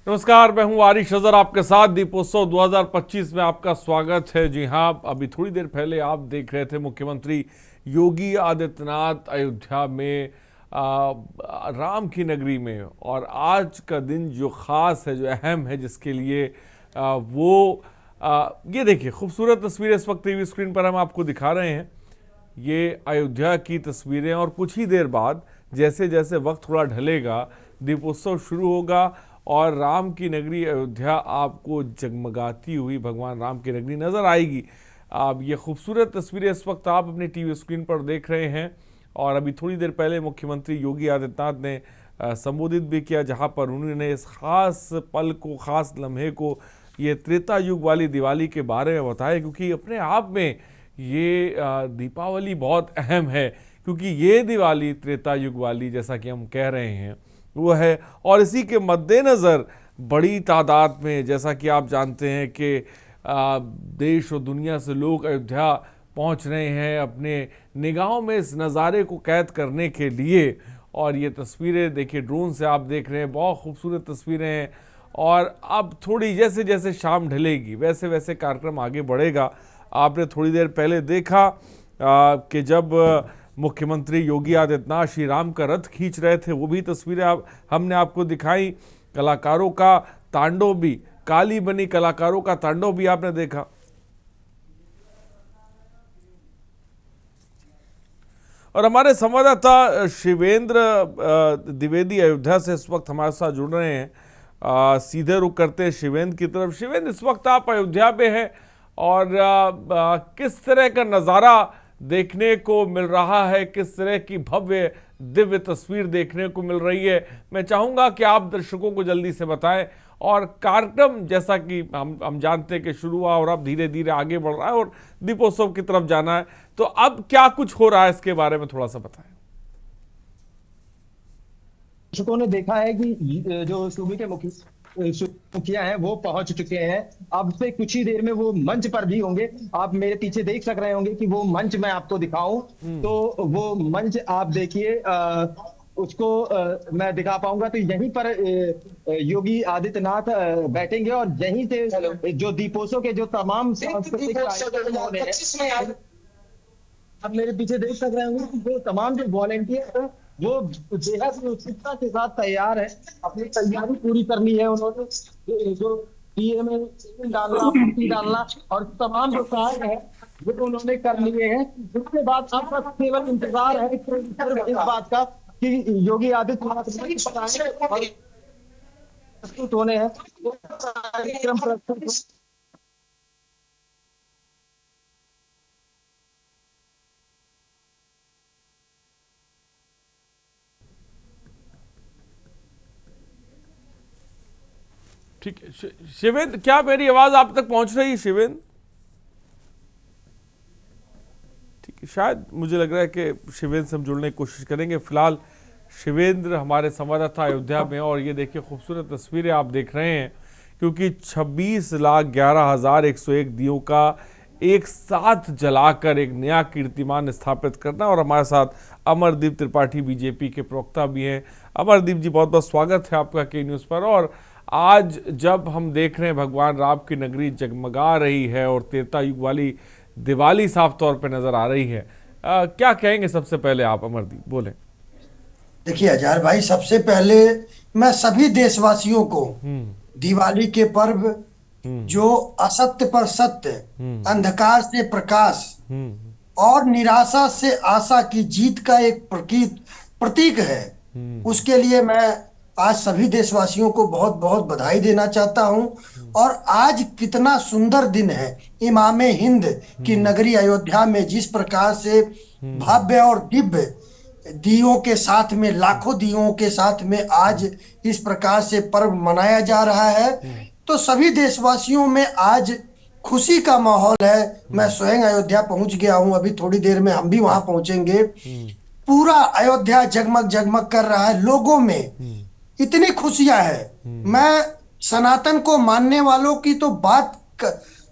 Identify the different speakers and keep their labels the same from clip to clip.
Speaker 1: नमस्कार, मैं हूं आरिश अजहर आपके साथ। दीपोत्सव 2025 में आपका स्वागत है। जी हां, अभी थोड़ी देर पहले आप देख रहे थे मुख्यमंत्री योगी आदित्यनाथ अयोध्या में राम की नगरी में। और आज का दिन जो ख़ास है, जो अहम है, जिसके लिए ये देखिए खूबसूरत तस्वीरें इस वक्त टीवी स्क्रीन पर हम आपको दिखा रहे हैं। ये अयोध्या की तस्वीरें, और कुछ ही देर बाद जैसे जैसे वक्त थोड़ा ढलेगा दीपोत्सव शुरू होगा और राम की नगरी अयोध्या आपको जगमगाती हुई भगवान राम की नगरी नज़र आएगी। अब ये खूबसूरत तस्वीरें इस वक्त आप अपनी टीवी स्क्रीन पर देख रहे हैं। और अभी थोड़ी देर पहले मुख्यमंत्री योगी आदित्यनाथ ने संबोधित भी किया, जहां पर उन्होंने इस खास पल को, खास लम्हे को, ये त्रेता युग वाली दिवाली के बारे में बताया। क्योंकि अपने आप में ये दीपावली बहुत अहम है, क्योंकि ये दिवाली त्रेता युग वाली, जैसा कि हम कह रहे हैं, वो है। और इसी के मद्देनज़र बड़ी तादाद में, जैसा कि आप जानते हैं कि देश और दुनिया से लोग अयोध्या पहुंच रहे हैं अपने निगाहों में इस नज़ारे को कैद करने के लिए। और ये तस्वीरें देखिए, ड्रोन से आप देख रहे हैं, बहुत खूबसूरत तस्वीरें हैं। और अब थोड़ी जैसे जैसे शाम ढलेगी वैसे वैसे कार्यक्रम आगे बढ़ेगा। आपने थोड़ी देर पहले देखा कि जब मुख्यमंत्री योगी आदित्यनाथ श्री राम का रथ खींच रहे थे, वो भी तस्वीरें हमने आपको दिखाई। कलाकारों का तांडव भी, काली बनी कलाकारों का तांडव भी आपने देखा। और हमारे संवाददाता शिवेंद्र द्विवेदी अयोध्या से इस वक्त हमारे साथ जुड़ रहे हैं। सीधे रुख करते हैं शिवेंद्र की तरफ। शिवेंद्र, इस वक्त आप अयोध्या में हैं और किस तरह का नज़ारा देखने को मिल रहा है, किस तरह की भव्य दिव्य तस्वीर देखने को मिल रही है? मैं चाहूँगा कि आप दर्शकों को जल्दी से बताएं। और कार्यक्रम जैसा कि हम जानते हैं कि शुरू हुआ और अब धीरे धीरे आगे बढ़ रहा है और दीपोत्सव की तरफ जाना है, तो अब क्या कुछ हो रहा है, इसके बारे में थोड़ा सा बताएं।
Speaker 2: दर्शकों ने देखा है कि जो सूबे के मुखिया हैं वो पहुंच चुके हैं। अब से कुछ ही देर में वो मंच पर भी होंगे। आप मेरे पीछे देख सक रहे होंगे कि वो मंच मैं आपको दिखाऊं, तो वो मंच आप देखिए, उसको मैं दिखा पाऊंगा। तो यहीं पर योगी आदित्यनाथ बैठेंगे और यहीं से जो दीपोत्सव के जो तमाम सांस्कृतिक कार्यक्रम होने हैं, आप मेरे पीछे देख सक रहे होंगे कि वो तमाम जो वॉलेंटियर है वो बेहद उत्सुकता के साथ तैयार है। अपनी तैयारी पूरी करनी है उन्होंने। जो दिए में डालना, मिट्टी डालना और तमाम जो कार्य है वो उन्होंने कर लिए हैं। उसके बाद आपका केवल इंतजार है इस बात का कि योगी आदित्यनाथ और प्रस्तुत होने हैं। वो कार्यक्रम प्रस्तुत
Speaker 1: ठीक है शिवेंद्र, क्या मेरी आवाज आप तक पहुंच रही है शिवेंद्र? ठीक है, शायद मुझे लग रहा है कि शिवेंद्र से हम जुड़ने की कोशिश करेंगे। फिलहाल शिवेंद्र हमारे संवाददाता अयोध्या में। और ये देखिए खूबसूरत तस्वीरें आप देख रहे हैं, क्योंकि 26,11,101 दियों का एक साथ जलाकर एक नया कीर्तिमान स्थापित करना। और हमारे साथ अमरदीप त्रिपाठी बीजेपी के प्रवक्ता भी हैं। अमरदीप जी, बहुत बहुत स्वागत है आपका के न्यूज़ पर। और आज जब हम देख रहे हैं भगवान राम की नगरी जगमगा रही है और त्रेता युग वाली दिवाली साफ तौर पे नजर आ रही है, क्या कहेंगे? सबसे पहले आप अमरदीप बोले।
Speaker 3: देखिए अजहर भाई, सबसे पहले मैं सभी देशवासियों को दिवाली के पर्व, जो असत्य पर सत्य, अंधकार से प्रकाश और निराशा से आशा की जीत का एक प्रतीक है, उसके लिए मैं आज सभी देशवासियों को बहुत बहुत बधाई देना चाहता हूं। और आज कितना सुंदर दिन है। इमामे हिंद की नगरी अयोध्या में जिस प्रकार से भव्य और दिव्य दियों के साथ में, लाखों दियों के साथ में आज इस प्रकार से पर्व मनाया जा रहा है, तो सभी देशवासियों में आज खुशी का माहौल है। मैं स्वयं अयोध्या पहुंच गया हूं, अभी थोड़ी देर में हम भी वहां पहुंचेंगे। पूरा अयोध्या जगमग जगमग कर रहा है, लोगों में इतनी खुशियां है। मैं सनातन को मानने वालों की तो बात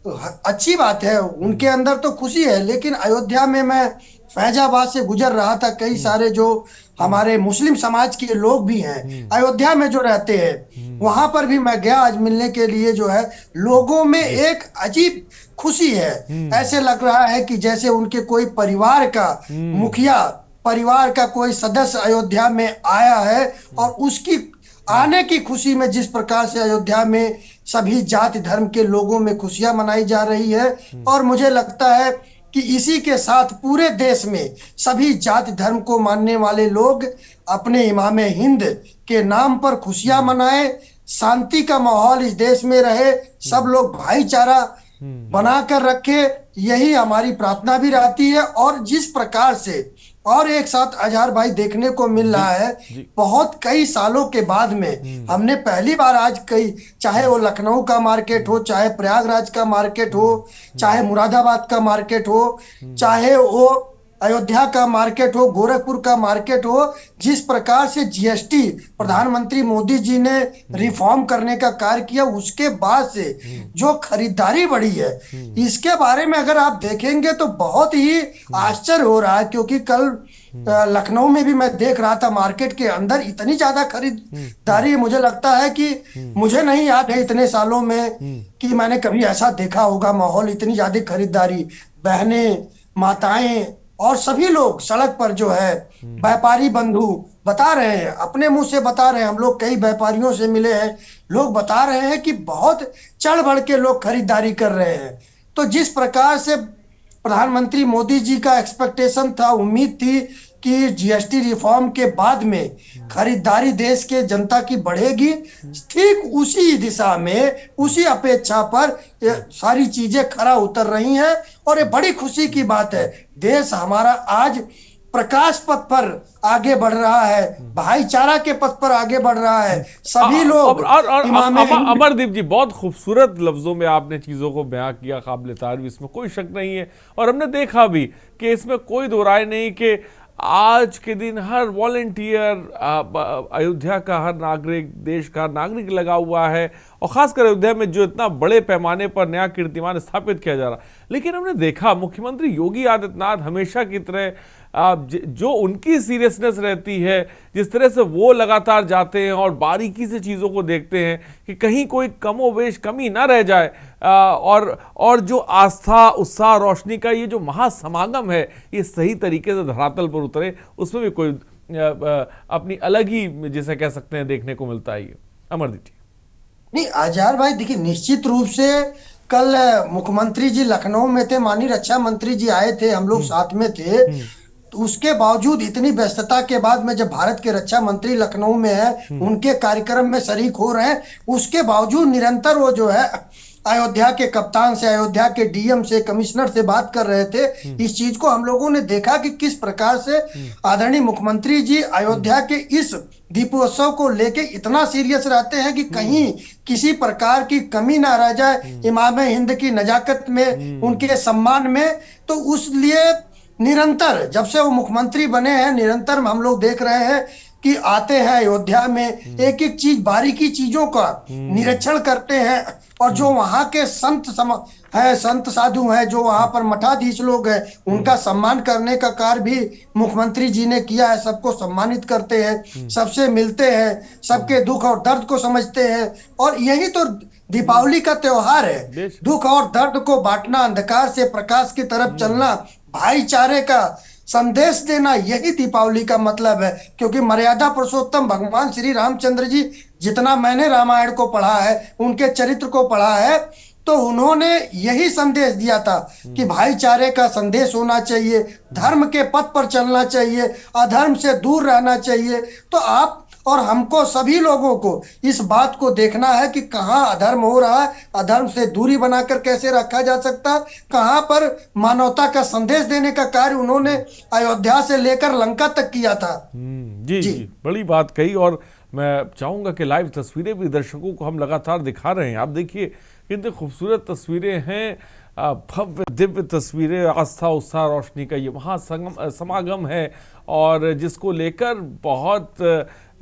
Speaker 3: अच्छी बात है, उनके अंदर तो खुशी है, लेकिन अयोध्या में मैं फैजाबाद से गुजर रहा था, कई सारे जो हमारे मुस्लिम समाज के लोग भी हैं अयोध्या में जो रहते हैं, वहां पर भी मैं गया आज मिलने के लिए। जो है लोगों में एक अजीब खुशी है, ऐसे लग रहा है कि जैसे उनके कोई परिवार का मुखिया, परिवार का कोई सदस्य अयोध्या में आया है, और उसकी आने की खुशी में जिस प्रकार से अयोध्या में सभी जाति धर्म के लोगों में खुशियां मनाई जा रही है। और मुझे लगता है कि इसी के साथ पूरे देश में सभी जाति धर्म को मानने वाले लोग अपने इमाम हिंद के नाम पर खुशियां मनाएं, शांति का माहौल इस देश में रहे, सब लोग भाईचारा बनाकर रखे, यही हमारी प्रार्थना भी रहती है। और जिस प्रकार से और एक साथ अजहर भाई देखने को मिल रहा है, बहुत कई सालों के बाद में हमने पहली बार आज कई, चाहे वो लखनऊ का मार्केट हो, चाहे प्रयागराज का मार्केट हो, चाहे मुरादाबाद का मार्केट हो, चाहे वो अयोध्या का मार्केट हो, गोरखपुर का मार्केट हो, जिस प्रकार से जीएसटी प्रधानमंत्री मोदी जी ने रिफॉर्म करने का कार्य किया, उसके बाद से जो खरीदारी बढ़ी है, इसके बारे में अगर आप देखेंगे तो बहुत ही आश्चर्य हो रहा है। क्योंकि कल लखनऊ में भी मैं देख रहा था, मार्केट के अंदर इतनी ज्यादा खरीदारी, मुझे लगता है कि मुझे नहीं याद है इतने सालों में कि मैंने कभी ऐसा देखा होगा माहौल, इतनी ज्यादा खरीदारी। बहनें, माताएं और सभी लोग सड़क पर जो है, व्यापारी बंधु बता रहे हैं, अपने मुंह से बता रहे हैं, हम लोग कई व्यापारियों से मिले हैं, लोग बता रहे हैं कि बहुत चढ़ बढ़ के लोग खरीदारी कर रहे हैं। तो जिस प्रकार से प्रधानमंत्री मोदी जी का एक्सपेक्टेशन था, उम्मीद थी कि जीएसटी रिफॉर्म के बाद में खरीदारी देश के जनता की बढ़ेगी, ठीक उसी दिशा में, उसी अपेक्षा पर ये सारी चीजें खरा उतर रही हैं। और ये बड़ी खुशी की बात है, देश हमारा आज प्रकाश पथ पर आगे बढ़ रहा है, भाईचारा के पथ पर आगे बढ़ रहा है। सभी लोग
Speaker 1: अमरदीप जी, बहुत खूबसूरत लफ्जों में आपने चीजों को बयां किया, काबिल तारीफ, इसमें कोई शक नहीं है। और हमने देखा भी कि इसमें कोई दो राय नहीं कि आज के दिन हर वॉलंटियर, अयोध्या का हर नागरिक, देश का नागरिक लगा हुआ है, और खासकर अयोध्या में जो इतना बड़े पैमाने पर नया कीर्तिमान स्थापित किया जा रहा। लेकिन हमने देखा मुख्यमंत्री योगी आदित्यनाथ हमेशा की तरह जो उनकी सीरियसनेस रहती है, जिस तरह से वो लगातार जाते हैं और बारीकी से चीज़ों को देखते हैं कि कहीं कोई कमोवेश कमी ना रह जाए, और जो आस्था, उत्साह, रोशनी का ये जो महासमागम है, ये सही तरीके से धरातल पर उतरे, उसमें भी कोई अपनी अलग ही, जिसे कह सकते हैं, देखने को मिलता है। अमरदीप जी।
Speaker 3: नहीं अजहर भाई, देखिए निश्चित रूप से कल मुख्यमंत्री जी लखनऊ में थे, माननीय रक्षा मंत्री जी आए थे, हम लोग साथ में थे। तो उसके बावजूद इतनी व्यस्तता के बाद में जब भारत के रक्षा मंत्री लखनऊ में है, उनके कार्यक्रम में शरीक हो रहे हैं, उसके बावजूद निरंतर वो जो है अयोध्या के कप्तान से, अयोध्या के डीएम से, कमिश्नर से बात कर रहे थे। इस चीज को हम लोगों ने देखा कि किस प्रकार से आदरणीय मुख्यमंत्री जी अयोध्या के इस दीपोत्सव को लेके इतना सीरियस रहते हैं कि कहीं किसी प्रकार की कमी ना रह जाए इमाम हिंद की नजाकत में, उनके सम्मान में। तो उस लिए निरंतर, जब से वो मुख्यमंत्री बने हैं, निरंतर हम लोग देख रहे हैं कि आते हैं अयोध्या में, एक एक चीज, बारीकी चीजों का निरीक्षण करते हैं। और जो वहां के संत साधु हैं, जो वहां पर मठाधीश लोग हैं, उनका सम्मान करने का कार्य भी मुख्यमंत्री जी ने किया है। सबको सम्मानित करते हैं, सबसे मिलते हैं, सबके दुख और दर्द को समझते हैं। और यही तो दीपावली का त्योहार है, दुख और दर्द को बांटना, अंधकार से प्रकाश की तरफ चलना, भाईचारे का संदेश देना, यही दीपावली का मतलब है। क्योंकि मर्यादा पुरुषोत्तम भगवान श्री रामचंद्र जी, जितना मैंने रामायण को पढ़ा है, उनके चरित्र को पढ़ा है, तो उन्होंने यही संदेश दिया था कि भाईचारे का संदेश होना चाहिए, धर्म के पथ पर चलना चाहिए, अधर्म से दूर रहना चाहिए। तो आप और हमको, सभी लोगों को इस बात को देखना है कि कहाँ अधर्म हो रहा है, अधर्म से दूरी बनाकर कैसे रखा जा सकता है, कहाँ पर मानवता का संदेश देने का कार्य उन्होंने अयोध्या से लेकर लंका तक किया था।
Speaker 1: जी, बड़ी बात कही। और मैं चाहूंगा कि लाइव तस्वीरें भी दर्शकों को हम लगातार दिखा रहे हैं। आप देखिए कितनी खूबसूरत तस्वीरें हैं, भव्य दिव्य तस्वीरें, आस्था, उत्साह, रोशनी का ये महासमागम है, और जिसको लेकर बहुत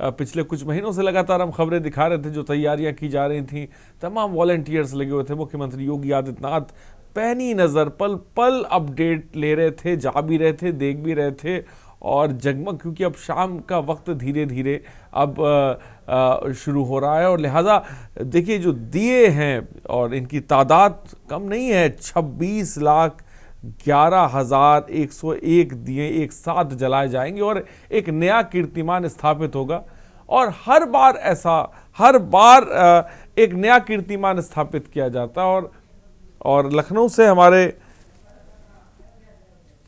Speaker 1: पिछले कुछ महीनों से लगातार हम खबरें दिखा रहे थे, जो तैयारियां की जा रही थी, तमाम वॉलंटियर्स लगे हुए थे। मुख्यमंत्री योगी आदित्यनाथ पैनी नज़र, पल पल अपडेट ले रहे थे, जा भी रहे थे, देख भी रहे थे, और जगमग, क्योंकि अब शाम का वक्त धीरे धीरे अब शुरू हो रहा है और लिहाजा देखिए जो दिए हैं और इनकी तादाद कम नहीं है, 26,11,101 दिए एक साथ जलाए जाएंगे और एक नया कीर्तिमान स्थापित होगा। और हर बार एक नया कीर्तिमान स्थापित किया जाता है। और लखनऊ से हमारे,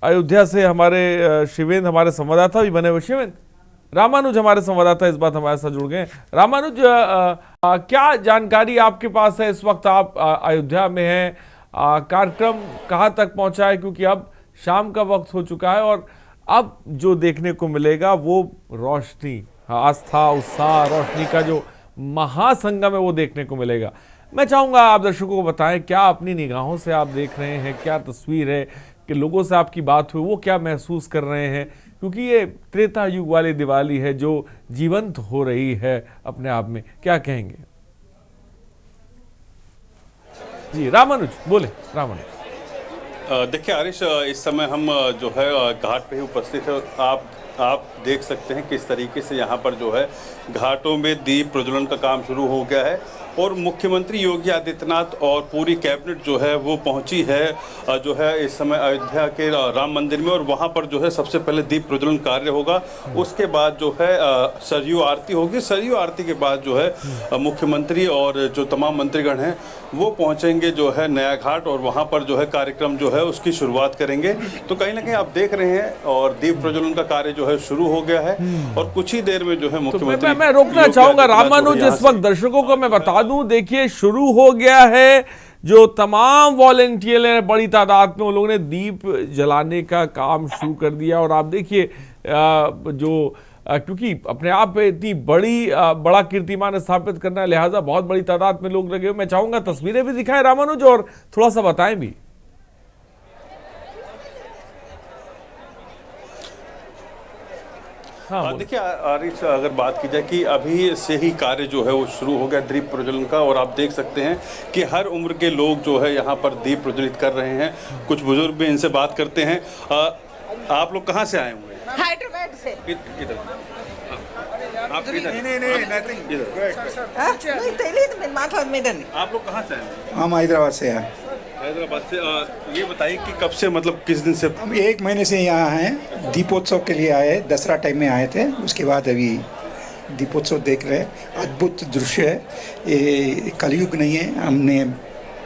Speaker 1: अयोध्या से हमारे शिवेंद्र हमारे संवाददाता भी बने हुए। शिवेंद्र, रामानुज हमारे संवाददाता इस बात हमारे साथ जुड़ गए। रामानुज, क्या जानकारी आपके पास है? इस वक्त आप अयोध्या में हैं, कार्यक्रम कहाँ तक पहुंचा है? क्योंकि अब शाम का वक्त हो चुका है और अब जो देखने को मिलेगा वो रोशनी, आस्था, उत्साह, रोशनी का जो महासंगम है वो देखने को मिलेगा। मैं चाहूंगा आप दर्शकों को बताएं, क्या अपनी निगाहों से आप देख रहे हैं, क्या तस्वीर है कि लोगों से आपकी बात हुई, वो क्या महसूस कर रहे हैं? क्योंकि ये त्रेता युग वाली दिवाली है जो जीवंत हो रही है अपने आप में, क्या कहेंगे? जी रामानुज बोले। रामानुज,
Speaker 4: देखिए आरिश, इस समय हम जो है घाट पे ही उपस्थित है। आप देख सकते हैं किस तरीके से यहाँ पर जो है घाटों में दीप प्रज्वलन का काम शुरू हो गया है और मुख्यमंत्री योगी आदित्यनाथ और पूरी कैबिनेट जो है वो पहुंची है जो है इस समय अयोध्या के राम मंदिर में। और वहाँ पर जो है सबसे पहले दीप प्रज्वलन कार्य होगा, उसके बाद जो है सरयू आरती होगी। सरयू आरती के बाद जो है मुख्यमंत्री और जो तमाम मंत्रीगण हैं वो पहुँचेंगे जो है नया घाट और वहाँ पर जो है कार्यक्रम जो है उसकी शुरुआत करेंगे। तो कहीं ना कहीं आप देख रहे हैं और दीप प्रज्वलन का कार्य जो है शुरू हो गया है और कुछ ही देर में जो है मुख्यमंत्री,
Speaker 1: मैं रोकना चाहूंगा रामानुज इस वक्त दर्शकों को मैं बता दूं, देखिए शुरू हो गया है। जो तमाम वॉलेंटियर हैं बड़ी तादाद में, उन लोगों ने दीप जलाने का काम शुरू कर दिया। और आप देखिए क्योंकि अपने आप पे इतनी बड़ा कीर्तिमान स्थापित करना है, लिहाजा बहुत बड़ी तादाद में लोग लगे हुए। मैं चाहूंगा तस्वीरें भी दिखाएं रामानुज और थोड़ा सा बताएं भी। हाँ,
Speaker 4: देखिए आरिश, अगर बात की जाए कि अभी से ही कार्य जो है वो शुरू हो गया दीप प्रज्वलन का और आप देख सकते हैं कि हर उम्र के लोग जो है यहाँ पर दीप प्रज्वलित कर रहे हैं। कुछ बुजुर्ग भी इनसे बात करते हैं। आप लोग कहाँ से आए हुए हैं?
Speaker 5: हैदराबाद से।
Speaker 4: इधर आप आप लोग कहाँ से आए हैं?
Speaker 6: हम हैदराबाद से हैं।
Speaker 4: हैदराबाद से। ये बताइए कि कब से, मतलब किस दिन से?
Speaker 6: हम 1 महीने से यहाँ हैं, दीपोत्सव के लिए आए, दसरा टाइम में आए थे, उसके बाद अभी दीपोत्सव देख रहे हैं। अद्भुत दृश्य है, ये कलयुग नहीं है। हमने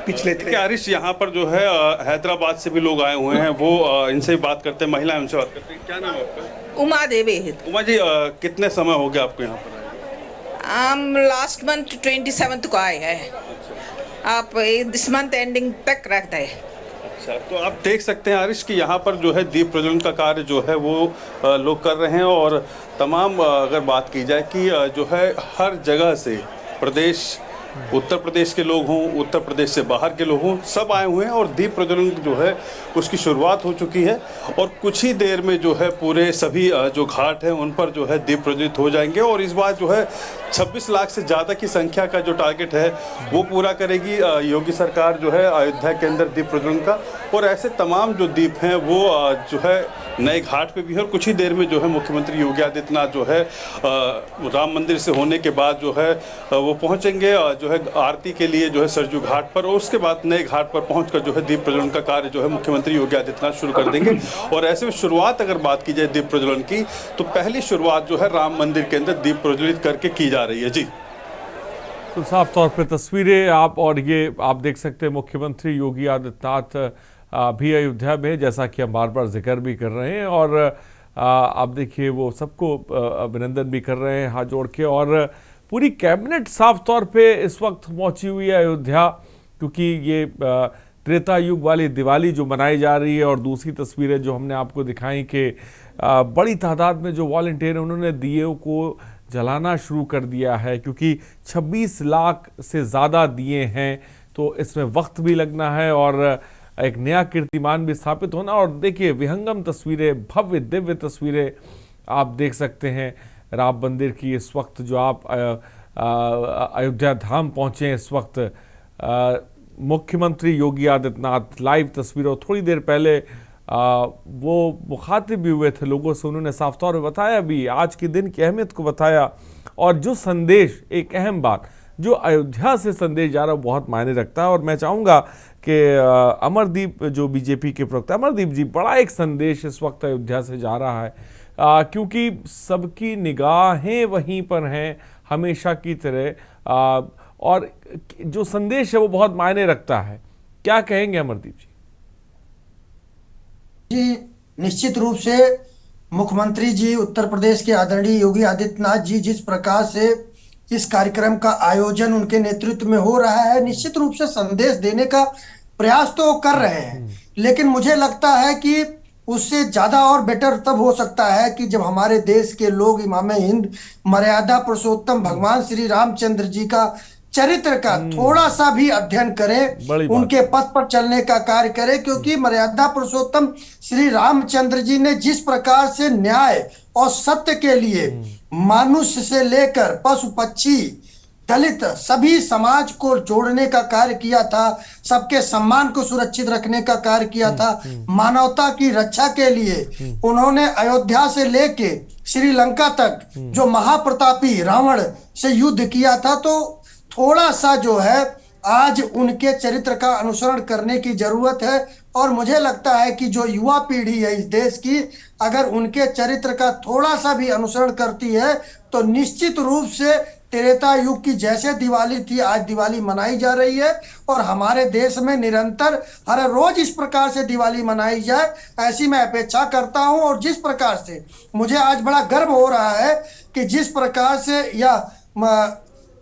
Speaker 6: पिछले
Speaker 4: आरिश यहाँ पर जो है हैदराबाद से भी लोग आए हुए हैं, वो इनसे बात करते हैं, महिलाएं उनसे बात करते हैं। क्या नाम है आपका?
Speaker 5: उमा देवी।
Speaker 4: उमा जी, कितने समय हो गया आपको यहाँ पर?
Speaker 5: हम लास्ट मंथ 27 को आए हैं। आप इस मंथ एंडिंग तक रखते हैं।
Speaker 4: अच्छा, तो आप देख सकते हैं आरिश कि यहाँ पर जो है दीप प्रज्वलन का कार्य जो है वो लोग कर रहे हैं। और तमाम अगर बात की जाए कि जो है हर जगह से उत्तर प्रदेश के लोग हों, उत्तर प्रदेश से बाहर के लोग हों, सब आए हुए हैं और दीप प्रज्वलन जो है उसकी शुरुआत हो चुकी है। और कुछ ही देर में जो है पूरे सभी जो घाट हैं उन पर जो है दीप प्रज्वलित हो जाएंगे। और इस बार जो है 26 लाख से ज़्यादा की संख्या का जो टारगेट है वो पूरा करेगी योगी सरकार जो है अयोध्या के अंदर दीप प्रज्वलन का। और ऐसे तमाम जो दीप हैं वो जो है नए घाट पे भी है। और कुछ ही देर में जो है मुख्यमंत्री योगी आदित्यनाथ जो है राम मंदिर से होने के बाद जो है वो पहुंचेंगे जो है आरती के लिए जो है सरयू घाट पर। और उसके बाद नए घाट पर पहुंचकर जो है दीप प्रज्वलन का कार्य जो है मुख्यमंत्री योगी आदित्यनाथ शुरू कर देंगे। और ऐसे में शुरुआत अगर बात की जाए दीप प्रज्वलन की, तो पहली शुरुआत जो है राम मंदिर के अंदर दीप प्रज्वलित करके की जा रही है। जी,
Speaker 1: तो साफ तौर पर तस्वीरें आप और ये आप देख सकते हैं, मुख्यमंत्री योगी आदित्यनाथ भी अयोध्या में, जैसा कि हम बार बार जिक्र भी कर रहे हैं। और आप देखिए वो सबको अभिनंदन भी कर रहे हैं हाथ जोड़ के। और पूरी कैबिनेट साफ तौर पे इस वक्त पहुंची हुई है अयोध्या, क्योंकि ये त्रेता युग वाली दिवाली जो मनाई जा रही है। और दूसरी तस्वीरें जो हमने आपको दिखाई कि बड़ी तादाद में जो वॉलंटियर हैं उन्होंने दिए को जलाना शुरू कर दिया है, क्योंकि 26 लाख से ज़्यादा दिए हैं। तो इसमें वक्त भी लगना है और एक नया कीर्तिमान भी स्थापित होना। और देखिए विहंगम तस्वीरें, भव्य दिव्य तस्वीरें आप देख सकते हैं राम मंदिर की। इस वक्त जो आप अयोध्या धाम पहुँचे, इस वक्त मुख्यमंत्री योगी आदित्यनाथ लाइव तस्वीरों, थोड़ी देर पहले वो मुखातिब भी हुए थे लोगों से, उन्होंने साफ तौर पर बताया भी, आज के दिन की अहमियत को बताया। और जो संदेश, एक अहम बात जो अयोध्या से संदेश जा रहा है, बहुत मायने रखता है। और मैं चाहूँगा कि अमरदीप जो बीजेपी के प्रवक्ता, अमरदीप जी, बड़ा एक संदेश इस वक्त अयोध्या से जा रहा है, क्योंकि सबकी निगाहें वहीं पर हैं हमेशा की तरह, और जो संदेश है वो बहुत मायने रखता है। क्या कहेंगे अमरदीप जी?
Speaker 3: जी, निश्चित रूप से मुख्यमंत्री जी उत्तर प्रदेश के आदरणीय योगी आदित्यनाथ जी जिस प्रकार से इस कार्यक्रम का आयोजन उनके नेतृत्व में हो रहा है, निश्चित रूप से संदेश देने का प्रयास तो कर रहे हैं, लेकिन मुझे लगता है कि उससे ज्यादा और बेटर तब हो सकता है कि जब हमारे देश के लोग इमाम हिंद मर्यादा पुरुषोत्तम भगवान श्री रामचंद्र जी का चरित्र का थोड़ा सा भी अध्ययन करें, उनके पथ पर चलने का कार्य करें, क्योंकि मर्यादा पुरुषोत्तम श्री रामचंद्र जी ने जिस प्रकार से न्याय और सत्य के लिए मनुष्य से लेकर पशु पक्षी दलित सभी समाज को जोड़ने का कार्य किया था, सबके सम्मान को सुरक्षित रखने का कार्य किया था, मानवता की रक्षा के लिए उन्होंने अयोध्या से लेके श्रीलंका तक जो महाप्रतापी रावण से युद्ध किया था, तो थोड़ा सा जो है आज उनके चरित्र का अनुसरण करने की जरूरत है। और मुझे लगता है कि जो युवा पीढ़ी है इस देश की, अगर उनके चरित्र का थोड़ा सा भी अनुसरण करती है तो निश्चित रूप से त्रेता युग की जैसे दिवाली थी, आज दिवाली मनाई जा रही है, और हमारे देश में निरंतर हर रोज इस प्रकार से दिवाली मनाई जाए, ऐसी मैं अपेक्षा करता हूं। और जिस प्रकार से मुझे आज बड़ा गर्व हो रहा है कि जिस प्रकार से यह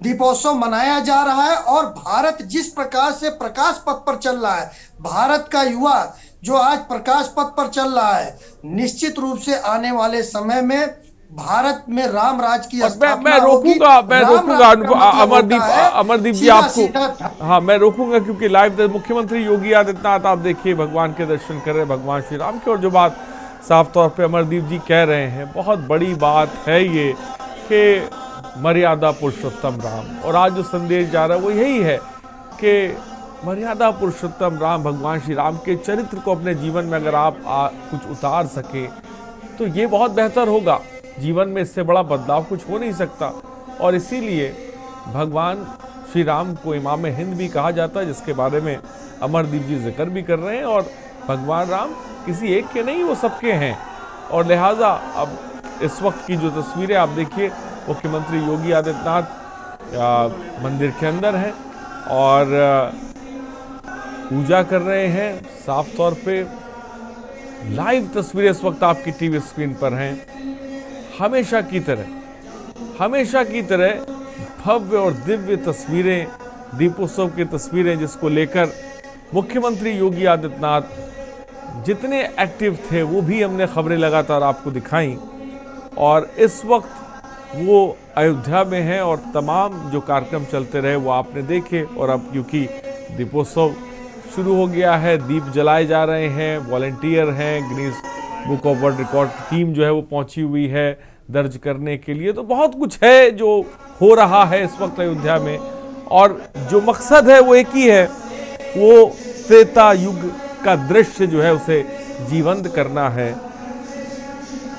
Speaker 3: दीपोत्सव मनाया जा रहा है और भारत जिस प्रकार से प्रकाश पथ पर चल रहा है, भारत का युवा जो आज प्रकाश पथ पर चल रहा है, निश्चित रूप से आने वाले समय में भारत में राम राज की स्थापना
Speaker 1: मैं रोकूंगा अमरदीप जी आपको, हाँ मैं रोकूंगा, क्योंकि लाइव मुख्यमंत्री योगी आदित्यनाथ आप देखिए भगवान के दर्शन कर रहे हैं, भगवान श्री राम के, और जो बात साफ तौर पे अमरदीप जी कह रहे हैं, बहुत बड़ी बात है ये कि मर्यादा पुरुषोत्तम राम, और आज जो संदेश जा रहा है वो यही है कि मर्यादा पुरुषोत्तम राम भगवान श्री राम के चरित्र को अपने जीवन में अगर आप कुछ उतार सके तो ये बहुत बेहतर होगा। जीवन में इससे बड़ा बदलाव कुछ हो नहीं सकता, और इसीलिए भगवान श्री राम को इमाम हिंद भी कहा जाता है, जिसके बारे में अमरदीप जी जिक्र भी कर रहे हैं। और भगवान राम किसी एक के नहीं, वो सबके हैं। और लिहाजा अब इस वक्त की जो तस्वीरें आप देखिए, मुख्यमंत्री योगी आदित्यनाथ मंदिर के अंदर हैं और पूजा कर रहे हैं। साफ तौर पे लाइव तस्वीरें इस वक्त आपकी टीवी स्क्रीन पर हैं। हमेशा की तरह भव्य और दिव्य तस्वीरें, दीपोत्सव की तस्वीरें, जिसको लेकर मुख्यमंत्री योगी आदित्यनाथ जितने एक्टिव थे वो भी हमने खबरें लगातार आपको दिखाई। और इस वक्त वो अयोध्या में हैं और तमाम जो कार्यक्रम चलते रहे वो आपने देखे। और अब क्योंकि दीपोत्सव शुरू हो गया है, दीप जलाए जा रहे हैं, वॉलंटियर हैं, Guinness book of world record team जो है वो पहुंची हुई है दर्ज करने के लिए। तो बहुत कुछ है जो हो रहा है इस वक्त अयोध्या में, और जो मकसद है वो एक ही है, वो त्रेता युग का दृश्य जो है उसे जीवंत करना है।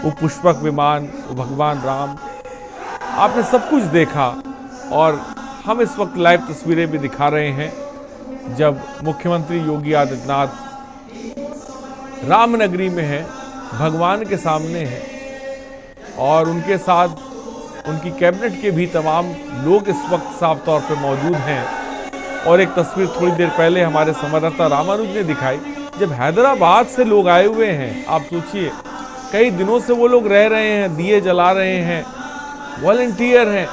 Speaker 1: वो पुष्पक विमान, वो भगवान राम, आपने सब कुछ देखा। और हम इस वक्त लाइव तस्वीरें भी दिखा रहे हैं जब मुख्यमंत्री योगी आदित्यनाथ रामनगरी में हैं, भगवान के सामने हैं, और उनके साथ उनकी कैबिनेट के भी तमाम लोग इस वक्त साफ तौर पर मौजूद हैं। और एक तस्वीर थोड़ी देर पहले हमारे संवाददाता रामानुज ने दिखाई, जब हैदराबाद से लोग आए हुए हैं। आप सोचिए, कई दिनों से वो लोग रह रहे हैं, दिए जला रहे हैं, वॉलंटियर हैं।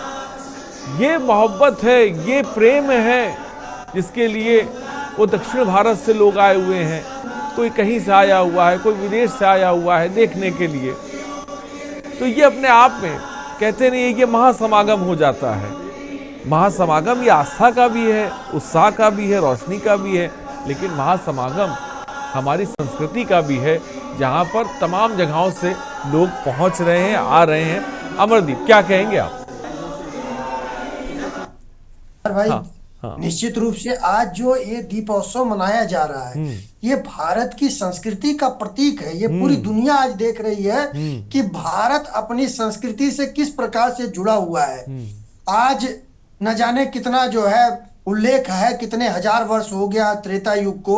Speaker 1: ये मोहब्बत है, ये प्रेम है जिसके लिए वो दक्षिण भारत से लोग आए हुए हैं। कोई कहीं से आया हुआ है, कोई विदेश से आया हुआ है देखने के लिए। तो ये अपने आप में कहते नहीं, ये महासमागम हो जाता है। महासमागम ये आस्था का भी है, उत्साह का भी है, रोशनी का भी है, लेकिन महासमागम हमारी संस्कृति का भी है, जहाँ पर तमाम जगहों से लोग पहुँच रहे हैं, आ रहे हैं। अमरदीप, क्या कहेंगे आप?
Speaker 3: भाई,
Speaker 1: हाँ। हाँ।
Speaker 3: निश्चित रूप से आज जो ये दीपोत्सव मनाया जा रहा है, ये भारत की संस्कृति का प्रतीक है। ये पूरी दुनिया आज देख रही है कि भारत अपनी संस्कृति से किस प्रकार से जुड़ा हुआ है। आज न जाने कितना जो है उल्लेख है, कितने हजार वर्ष हो गया त्रेता युग को,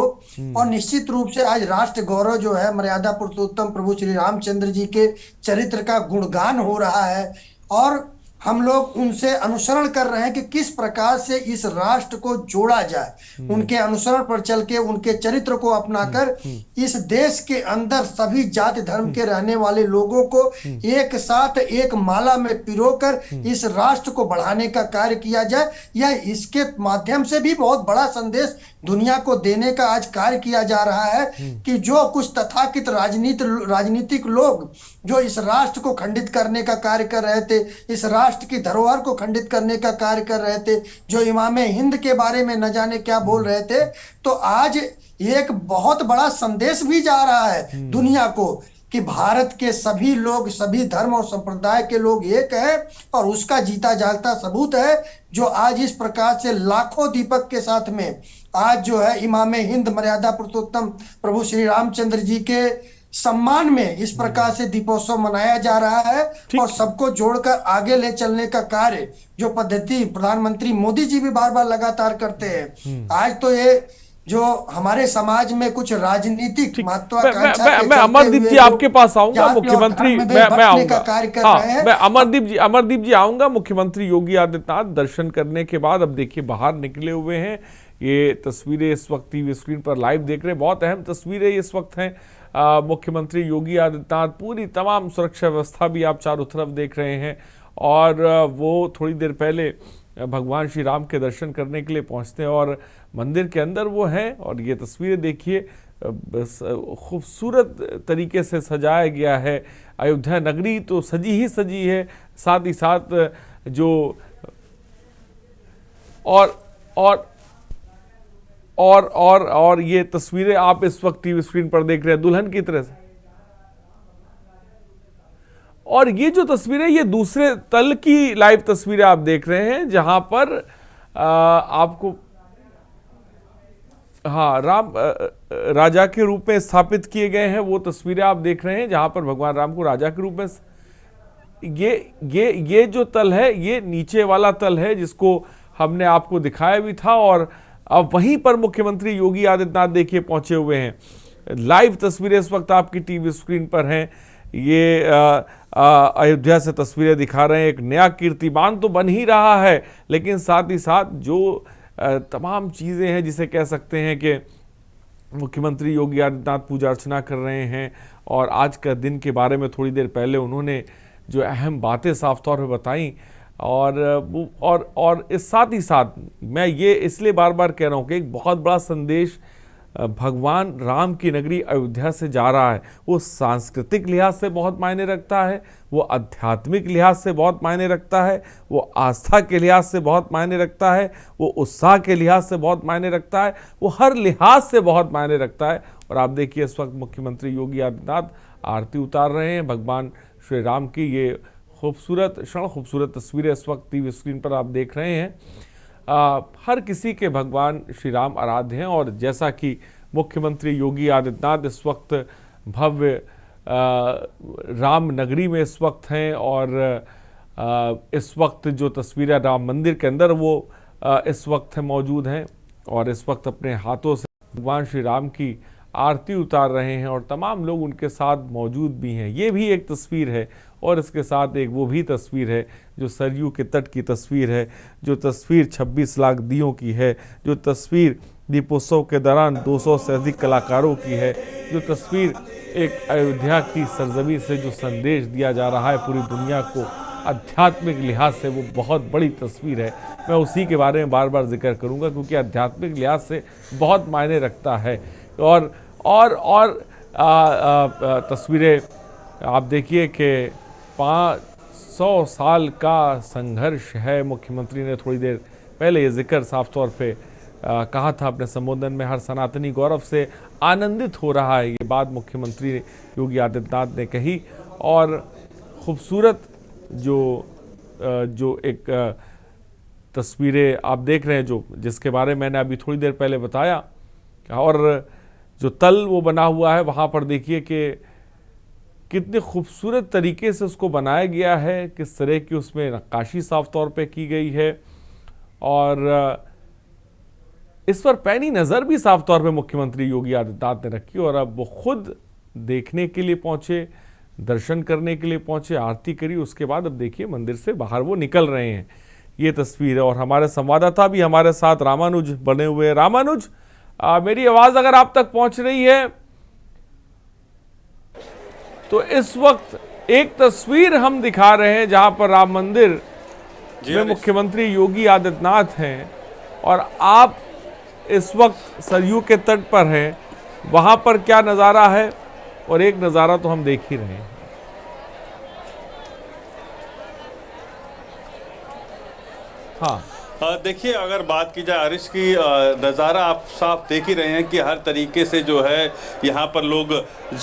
Speaker 3: और निश्चित रूप से आज राष्ट्र गौरव जो है मर्यादा पुरुषोत्तम प्रभु श्री रामचंद्र जी के चरित्र का गुणगान हो रहा है। और हम लोग उनसे अनुसरण कर रहे हैं कि किस प्रकार से इस राष्ट्र को जोड़ा जाए। उनके अनुसरण पर चल के, उनके चरित्र को अपनाकर इस देश के अंदर सभी जाति धर्म के रहने वाले लोगों को एक साथ एक माला में पिरोकर इस राष्ट्र को बढ़ाने का कार्य किया जाए। यह इसके माध्यम से भी बहुत बड़ा संदेश दुनिया को देने का आज कार्य किया जा रहा है कि जो कुछ तथाकथित राजनीतिक लोग जो इस राष्ट्र को खंडित करने का कार्य कर रहे थे, इस राष्ट्र की धरोहर को खंडित करने का कार्य कर रहे थे, जो इमामे हिंद के बारे में न जाने क्या बोल रहे थे, तो आज एक बहुत बड़ा संदेश भी जा रहा है दुनिया को कि भारत के सभी लोग, सभी धर्म और संप्रदाय के लोग एक है। और उसका जीता जागता सबूत है जो आज इस प्रकार से लाखों दीपक के साथ में आज जो है इमामे हिंद मर्यादा पुरुषोत्तम प्रभु श्री रामचंद्र जी के सम्मान में इस प्रकार से दीपोत्सव मनाया जा रहा है। और सबको जोड़कर आगे ले चलने का कार्य जो पद्धति प्रधानमंत्री मोदी जी भी बार बार लगातार करते हैं। आज तो ये जो हमारे समाज में कुछ राजनीतिक महत्वाकांक्षा
Speaker 1: मैं अमरदीप जी आपके पास आऊंगा, मुख्यमंत्री मैं आऊंगा, हाँ, मैं अमरदीप जी आऊंगा। मुख्यमंत्री योगी आदित्यनाथ दर्शन करने के बाद अब देखिए बाहर निकले हुए हैं। ये तस्वीरें इस वक्त टीवी स्क्रीन पर लाइव देख रहे हैं, बहुत अहम तस्वीरें इस वक्त हैं। मुख्यमंत्री योगी आदित्यनाथ पूरी तमाम सुरक्षा व्यवस्था भी आप चारों तरफ देख रहे हैं, और वो थोड़ी देर पहले भगवान श्री राम के दर्शन करने के लिए पहुंचते हैं और मंदिर के अंदर वो हैं। और ये तस्वीरें देखिए, खूबसूरत तरीके से सजाया गया है। अयोध्या नगरी तो सजी ही सजी है, साथ ही साथ जो और ये तस्वीरें आप इस वक्त टीवी स्क्रीन पर देख रहे हैं दुल्हन की तरह से। और ये जो तस्वीरें, ये दूसरे तल की लाइव तस्वीरें आप देख रहे हैं जहां पर आपको राम राजा के रूप में स्थापित किए गए हैं। वो तस्वीरें आप देख रहे हैं जहां पर भगवान राम को राजा के रूप में, ये जो तल है, ये नीचे वाला तल है जिसको हमने आपको दिखाया भी था। और अब वहीं पर मुख्यमंत्री योगी आदित्यनाथ देखिए पहुंचे हुए हैं। लाइव तस्वीरें इस वक्त आपकी टीवी स्क्रीन पर हैं। ये अयोध्या से तस्वीरें दिखा रहे हैं। एक नया कीर्तिमान तो बन ही रहा है, लेकिन साथ ही साथ जो तमाम चीज़ें हैं जिसे कह सकते हैं कि मुख्यमंत्री योगी आदित्यनाथ पूजा अर्चना कर रहे हैं। और आज का दिन के बारे में थोड़ी देर पहले उन्होंने जो अहम बातें साफ तौर पर बताई। और इस साथ ही साथ मैं ये इसलिए बार बार कह रहा हूँ कि एक बहुत बड़ा संदेश भगवान राम की नगरी अयोध्या से जा रहा है। वो सांस्कृतिक लिहाज से बहुत मायने रखता है, वो आध्यात्मिक लिहाज से बहुत मायने रखता है, वो आस्था के लिहाज से बहुत मायने रखता है, वो उत्साह के लिहाज से बहुत मायने रखता है, वो हर लिहाज से बहुत मायने रखता है। और आप देखिए इस वक्त मुख्यमंत्री योगी आदित्यनाथ आरती उतार रहे हैं भगवान श्री राम की। ये खूबसूरत क्षण, खूबसूरत तस्वीरें इस वक्त टीवी स्क्रीन पर आप देख रहे हैं। हर किसी के भगवान श्री राम आराध्य हैं। और जैसा कि मुख्यमंत्री योगी आदित्यनाथ इस वक्त भव्य राम नगरी में इस वक्त हैं, और इस वक्त जो तस्वीरें राम मंदिर के अंदर वो इस वक्त मौजूद हैं, और इस वक्त अपने हाथों से भगवान श्री राम की आरती उतार रहे हैं, और तमाम लोग उनके साथ मौजूद भी हैं। ये भी एक तस्वीर है, और इसके साथ एक वो भी तस्वीर है जो सरयू के तट की तस्वीर है, जो तस्वीर 26 लाख दियों की है, जो तस्वीर दीपोत्सव के दौरान 200 से अधिक कलाकारों की है, जो तस्वीर एक अयोध्या की सरजमी से जो संदेश दिया जा रहा है पूरी दुनिया को आध्यात्मिक लिहाज से, वो बहुत बड़ी तस्वीर है। मैं उसी के बारे में बार बार जिक्र करूँगा क्योंकि आध्यात्मिक लिहाज से बहुत मायने रखता है। और तस्वीरें आप देखिए कि 500 साल का संघर्ष है। मुख्यमंत्री ने थोड़ी देर पहले ये जिक्र साफ तौर पे कहा था अपने संबोधन में। हर सनातनी गौरव से आनंदित हो रहा है, ये बात मुख्यमंत्री योगी आदित्यनाथ ने कही। और खूबसूरत जो एक तस्वीरें आप देख रहे हैं जो जिसके बारे में मैंने अभी थोड़ी देर पहले बताया, और जो तल वो बना हुआ है वहाँ पर देखिए कि कितने खूबसूरत तरीके से उसको बनाया गया है, किस तरह की उसमें नक्काशी साफ तौर पे की गई है, और इस पर पैनी नज़र भी साफ तौर पे मुख्यमंत्री योगी आदित्यनाथ ने रखी, और अब वो खुद देखने के लिए पहुंचे, दर्शन करने के लिए पहुंचे, आरती करी, उसके बाद अब देखिए मंदिर से बाहर वो निकल रहे हैं। ये तस्वीर है और हमारे संवाददाता भी हमारे साथ रामानुज बने हुए हैं। रामानुज, मेरी आवाज अगर आप तक पहुंच रही है तो इस वक्त एक तस्वीर हम दिखा रहे हैं जहां पर राम मंदिर में मुख्यमंत्री योगी आदित्यनाथ हैं और आप इस वक्त सरयू के तट पर हैं। वहां पर क्या नज़ारा है, और एक नज़ारा तो हम देख ही रहे हैं। हाँ,
Speaker 4: देखिए, अगर बात की जाए आरिश की, नज़ारा आप साफ देख ही रहे हैं कि हर तरीके से जो है यहाँ पर लोग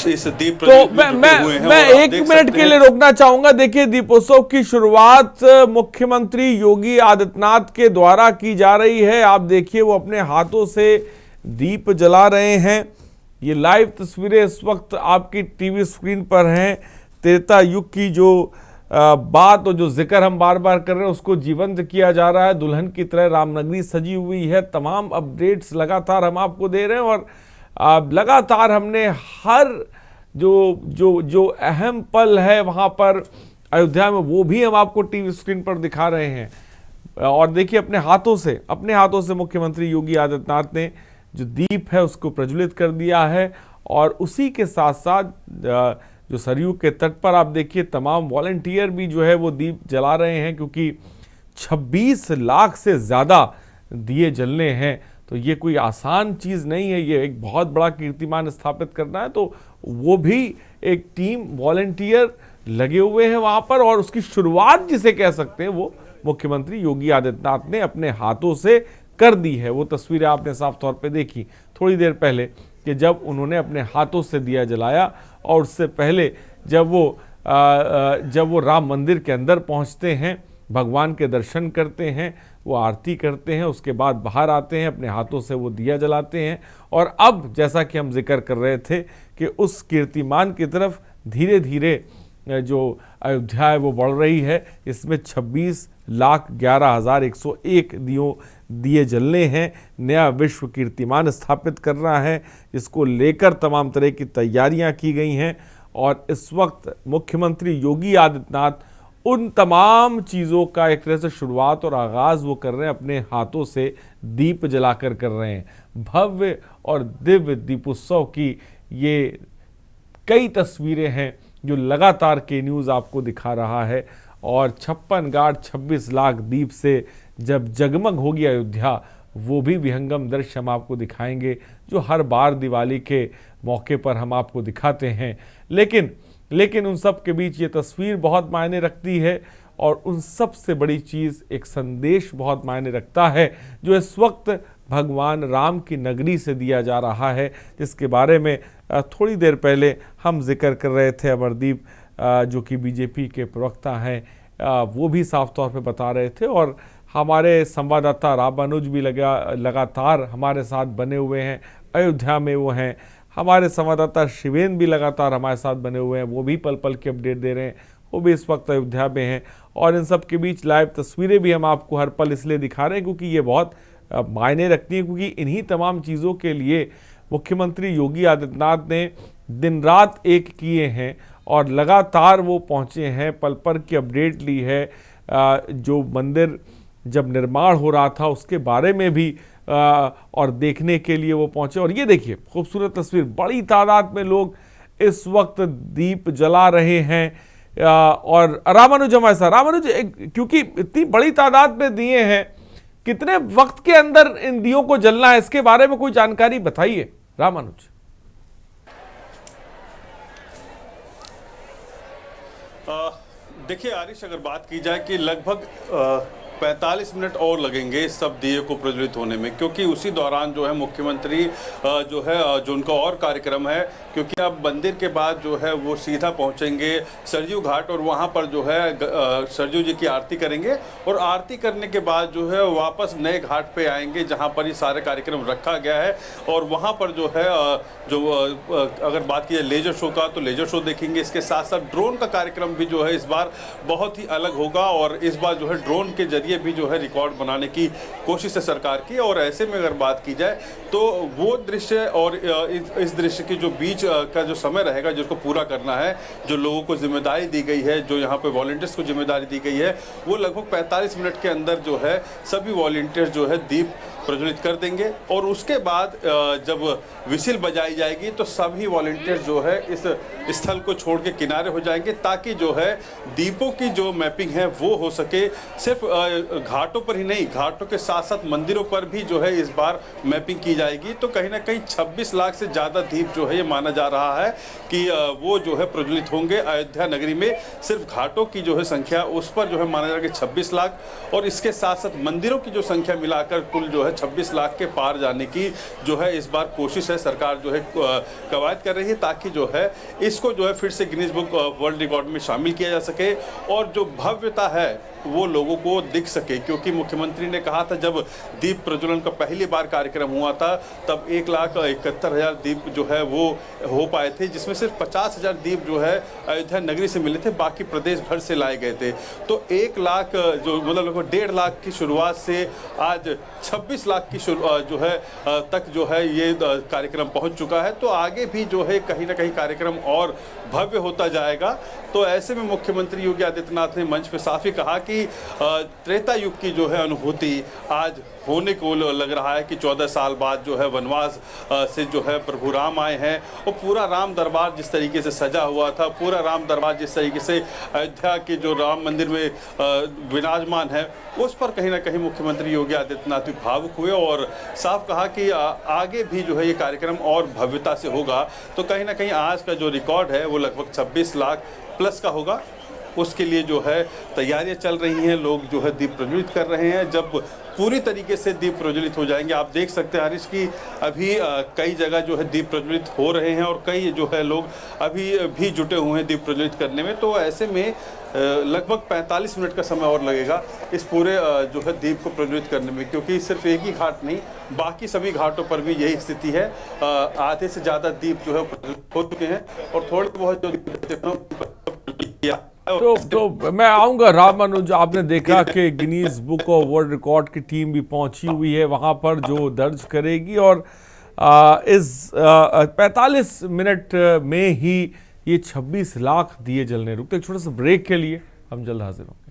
Speaker 4: इस दीप
Speaker 1: तो मैं एक मिनट के लिए रोकना चाहूंगा। देखिए, दीपोत्सव की शुरुआत मुख्यमंत्री योगी आदित्यनाथ के द्वारा की जा रही है। आप देखिए, वो अपने हाथों से दीप जला रहे हैं। ये लाइव तस्वीरें इस वक्त आपकी टीवी स्क्रीन पर हैं। त्रेता युग की जो बात और जो जिक्र हम बार बार कर रहे हैं उसको जीवंत किया जा रहा है। दुल्हन की तरह रामनगरी सजी हुई है। तमाम अपडेट्स लगातार हम आपको दे रहे हैं और लगातार हमने हर जो अहम पल है वहाँ पर अयोध्या में वो भी हम आपको टीवी स्क्रीन पर दिखा रहे हैं। और देखिए, अपने हाथों से मुख्यमंत्री योगी आदित्यनाथ ने जो दीप है उसको प्रज्वलित कर दिया है। और उसी के साथ साथ जो सरयू के तट पर आप देखिए तमाम वॉलंटियर भी जो है वो दीप जला रहे हैं, क्योंकि 26 लाख से ज़्यादा दिए जलने हैं। तो ये कोई आसान चीज़ नहीं है, ये एक बहुत बड़ा कीर्तिमान स्थापित करना है। तो वो भी एक टीम वॉलंटियर लगे हुए हैं वहाँ पर, और उसकी शुरुआत जिसे कह सकते हैं वो मुख्यमंत्री योगी आदित्यनाथ ने अपने हाथों से कर दी है। वो तस्वीरें आपने साफ तौर पे देखी थोड़ी देर पहले कि जब उन्होंने अपने हाथों से दिया जलाया, और उससे पहले जब वो राम मंदिर के अंदर पहुंचते हैं, भगवान के दर्शन करते हैं, वो आरती करते हैं, उसके बाद बाहर आते हैं, अपने हाथों से वो दिया जलाते हैं। और अब जैसा कि हम जिक्र कर रहे थे कि उस कीर्तिमान की तरफ धीरे धीरे जो अयोध्या है वो बढ़ रही है। इसमें 26,11,101 दिए जलने हैं। नया विश्व कीर्तिमान स्थापित करना है, इसको लेकर तमाम तरह की तैयारियां की गई हैं। और इस वक्त मुख्यमंत्री योगी आदित्यनाथ उन तमाम चीज़ों का एक तरह से शुरुआत और आगाज़ वो कर रहे हैं, अपने हाथों से दीप जलाकर कर रहे हैं। भव्य और दिव्य दीपोत्सव की ये कई तस्वीरें हैं जो लगातार के न्यूज़ आपको दिखा रहा है। और 56 गाढ़ 26 लाख दीप से जब जगमग होगी अयोध्या, वो भी विहंगम दृश्य हम आपको दिखाएंगे जो हर बार दिवाली के मौके पर हम आपको दिखाते हैं। लेकिन उन सब के बीच ये तस्वीर बहुत मायने रखती है, और उन सब से बड़ी चीज़ एक संदेश बहुत मायने रखता है जो इस वक्त भगवान राम की नगरी से दिया जा रहा है, जिसके बारे में थोड़ी देर पहले हम जिक्र कर रहे थे। अमरदीप जो कि बीजेपी के प्रवक्ता हैं, वो भी साफ तौर पे बता रहे थे, और हमारे संवाददाता रामानुज भी लगातार हमारे साथ बने हुए हैं, अयोध्या में वो हैं। हमारे संवाददाता शिवेन भी लगातार हमारे साथ बने हुए हैं, वो भी पल पल की अपडेट दे रहे हैं, वो भी इस वक्त अयोध्या में हैं। और इन सब के बीच लाइव तस्वीरें भी हम आपको हर पल इसलिए दिखा रहे हैं क्योंकि ये बहुत मायने रखती है, क्योंकि इन्हीं तमाम चीज़ों के लिए मुख्यमंत्री योगी आदित्यनाथ ने दिन रात एक किए हैं और लगातार वो पहुँचे हैं, पल पल की अपडेट ली है। जो मंदिर जब निर्माण हो रहा था उसके बारे में भी और देखने के लिए वो पहुँचे। और ये देखिए खूबसूरत तस्वीर, बड़ी तादाद में लोग इस वक्त दीप जला रहे हैं। और रामानुज क्योंकि इतनी बड़ी तादाद में दिए हैं, कितने वक्त के अंदर इन दियों को जलना है, इसके बारे में कोई जानकारी बताइए रामानुज।
Speaker 4: देखिए आरिश, अगर बात की जाए कि लगभग 45 मिनट और लगेंगे सब दिए को प्रज्वलित होने में, क्योंकि उसी दौरान जो है मुख्यमंत्री जो है जो उनका और कार्यक्रम है, क्योंकि अब मंदिर के बाद जो है वो सीधा पहुंचेंगे सरयू घाट और वहां पर जो है सरयू जी की आरती करेंगे और आरती करने के बाद जो है वापस नए घाट पे आएंगे जहां पर ये सारे कार्यक्रम रखा गया है। और वहां पर जो है अगर बात की जाए लेजर शो का, तो लेजर शो देखेंगे। इसके साथ साथ ड्रोन का कार्यक्रम भी जो है इस बार बहुत ही अलग होगा और इस बार जो है ड्रोन के जरिए भी जो है रिकॉर्ड बनाने की कोशिश है सरकार की। और ऐसे में अगर बात की जाए तो वो दृश्य और इस दृश्य की जो बीच का जो समय रहेगा जिसको पूरा करना है, जो लोगों को जिम्मेदारी दी गई है, जो यहाँ पे वॉलंटियर्स को जिम्मेदारी दी गई है, वो लगभग 45 मिनट के अंदर जो है सभी वॉलंटियर्स जो है दीप प्रज्वलित कर देंगे। और उसके बाद जब विसिल बजाई जाएगी तो सभी वॉलंटियर्स जो है इस स्थल को छोड़ के किनारे हो जाएंगे, ताकि जो है दीपों की जो मैपिंग है वो हो सके। सिर्फ घाटों पर ही नहीं, घाटों के साथ साथ मंदिरों पर भी जो है इस बार मैपिंग की जाएगी। तो कहीं ना कहीं 26 लाख से ज़्यादा दीप जो है ये माना जा रहा है कि वो जो है प्रज्वलित होंगे अयोध्या नगरी में। सिर्फ घाटों की जो है संख्या उस पर जो है माना जा रहा है कि 26 लाख, और इसके साथ साथ मंदिरों की जो संख्या मिलाकर कुल जो है 26 लाख के पार जाने की जो है इस बार कोशिश है। सरकार जो है कवायद कर रही है ताकि जो है इसको जो है फिर से गिनीज बुक वर्ल्ड रिकॉर्ड में शामिल किया जा सके और जो भव्यता है वो लोगों को दिख सके। क्योंकि मुख्यमंत्री ने कहा था जब दीप प्रज्वलन का पहली बार कार्यक्रम हुआ था तब 1,71,000 दीप जो है वो हो पाए थे, जिसमें सिर्फ 50,000 दीप जो है अयोध्या नगरी से मिले थे, बाकी प्रदेश भर से लाए गए थे। तो 1 लाख जो मतलब लगभग 1.5 लाख की शुरुआत से आज 26 लाख की जो है तक जो है ये कार्यक्रम पहुंच चुका है। तो आगे भी जो है कहीं ना कहीं कार्यक्रम और भव्य होता जाएगा। तो ऐसे में मुख्यमंत्री योगी आदित्यनाथ ने मंच पे साफ ही कहा कि त्रेता युग की जो है अनुभूति आज होने को लग रहा है कि 14 साल बाद जो है वनवास से जो है प्रभु राम आए हैं। और पूरा राम दरबार जिस तरीके से सजा हुआ था, पूरा राम दरबार जिस तरीके से अयोध्या के जो राम मंदिर में विराजमान है, उस पर कहीं ना कहीं मुख्यमंत्री योगी आदित्यनाथ भी भावुक हुए और साफ कहा कि आगे भी जो है ये कार्यक्रम और भव्यता से होगा। तो कहीं ना कहीं आज का जो रिकॉर्ड है वो लगभग 26 लाख प्लस का होगा। उसके लिए जो है तैयारियां चल रही हैं, लोग जो है दीप प्रज्वलित कर रहे हैं। जब पूरी तरीके से दीप प्रज्वलित हो जाएंगे, आप देख सकते हैं हरीश की अभी कई जगह जो है दीप प्रज्वलित हो रहे हैं और कई जो है लोग अभी भी जुटे हुए हैं दीप प्रज्वलित करने में। तो ऐसे में लगभग 45 मिनट का समय और लगेगा इस पूरे जो है दीप को प्रज्वलित करने में, क्योंकि सिर्फ एक ही घाट नहीं, बाकी सभी घाटों पर भी यही स्थिति है। आधे से ज़्यादा दीप जो है प्रज्वलित हो चुके हैं और थोड़े बहुत जो
Speaker 1: तो मैं आऊंगा रामानुज। आपने देखा कि Guinness book of world record की टीम भी पहुंची हुई है वहां पर, जो दर्ज करेगी और इस 45 मिनट में ही ये 26 लाख दिए जलने रुकते। एक छोटे से ब्रेक के लिए हम जल्द हाजिर होंगे।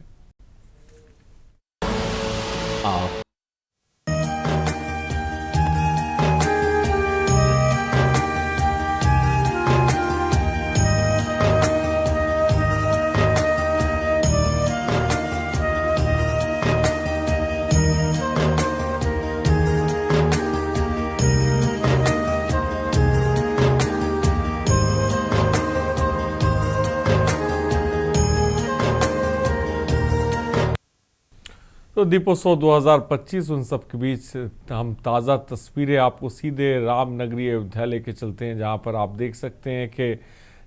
Speaker 1: तो दीपोत्सव 2025 उन सब के बीच हम ताज़ा तस्वीरें आपको सीधे रामनगरी अयोध्या लेके चलते हैं, जहां पर आप देख सकते हैं कि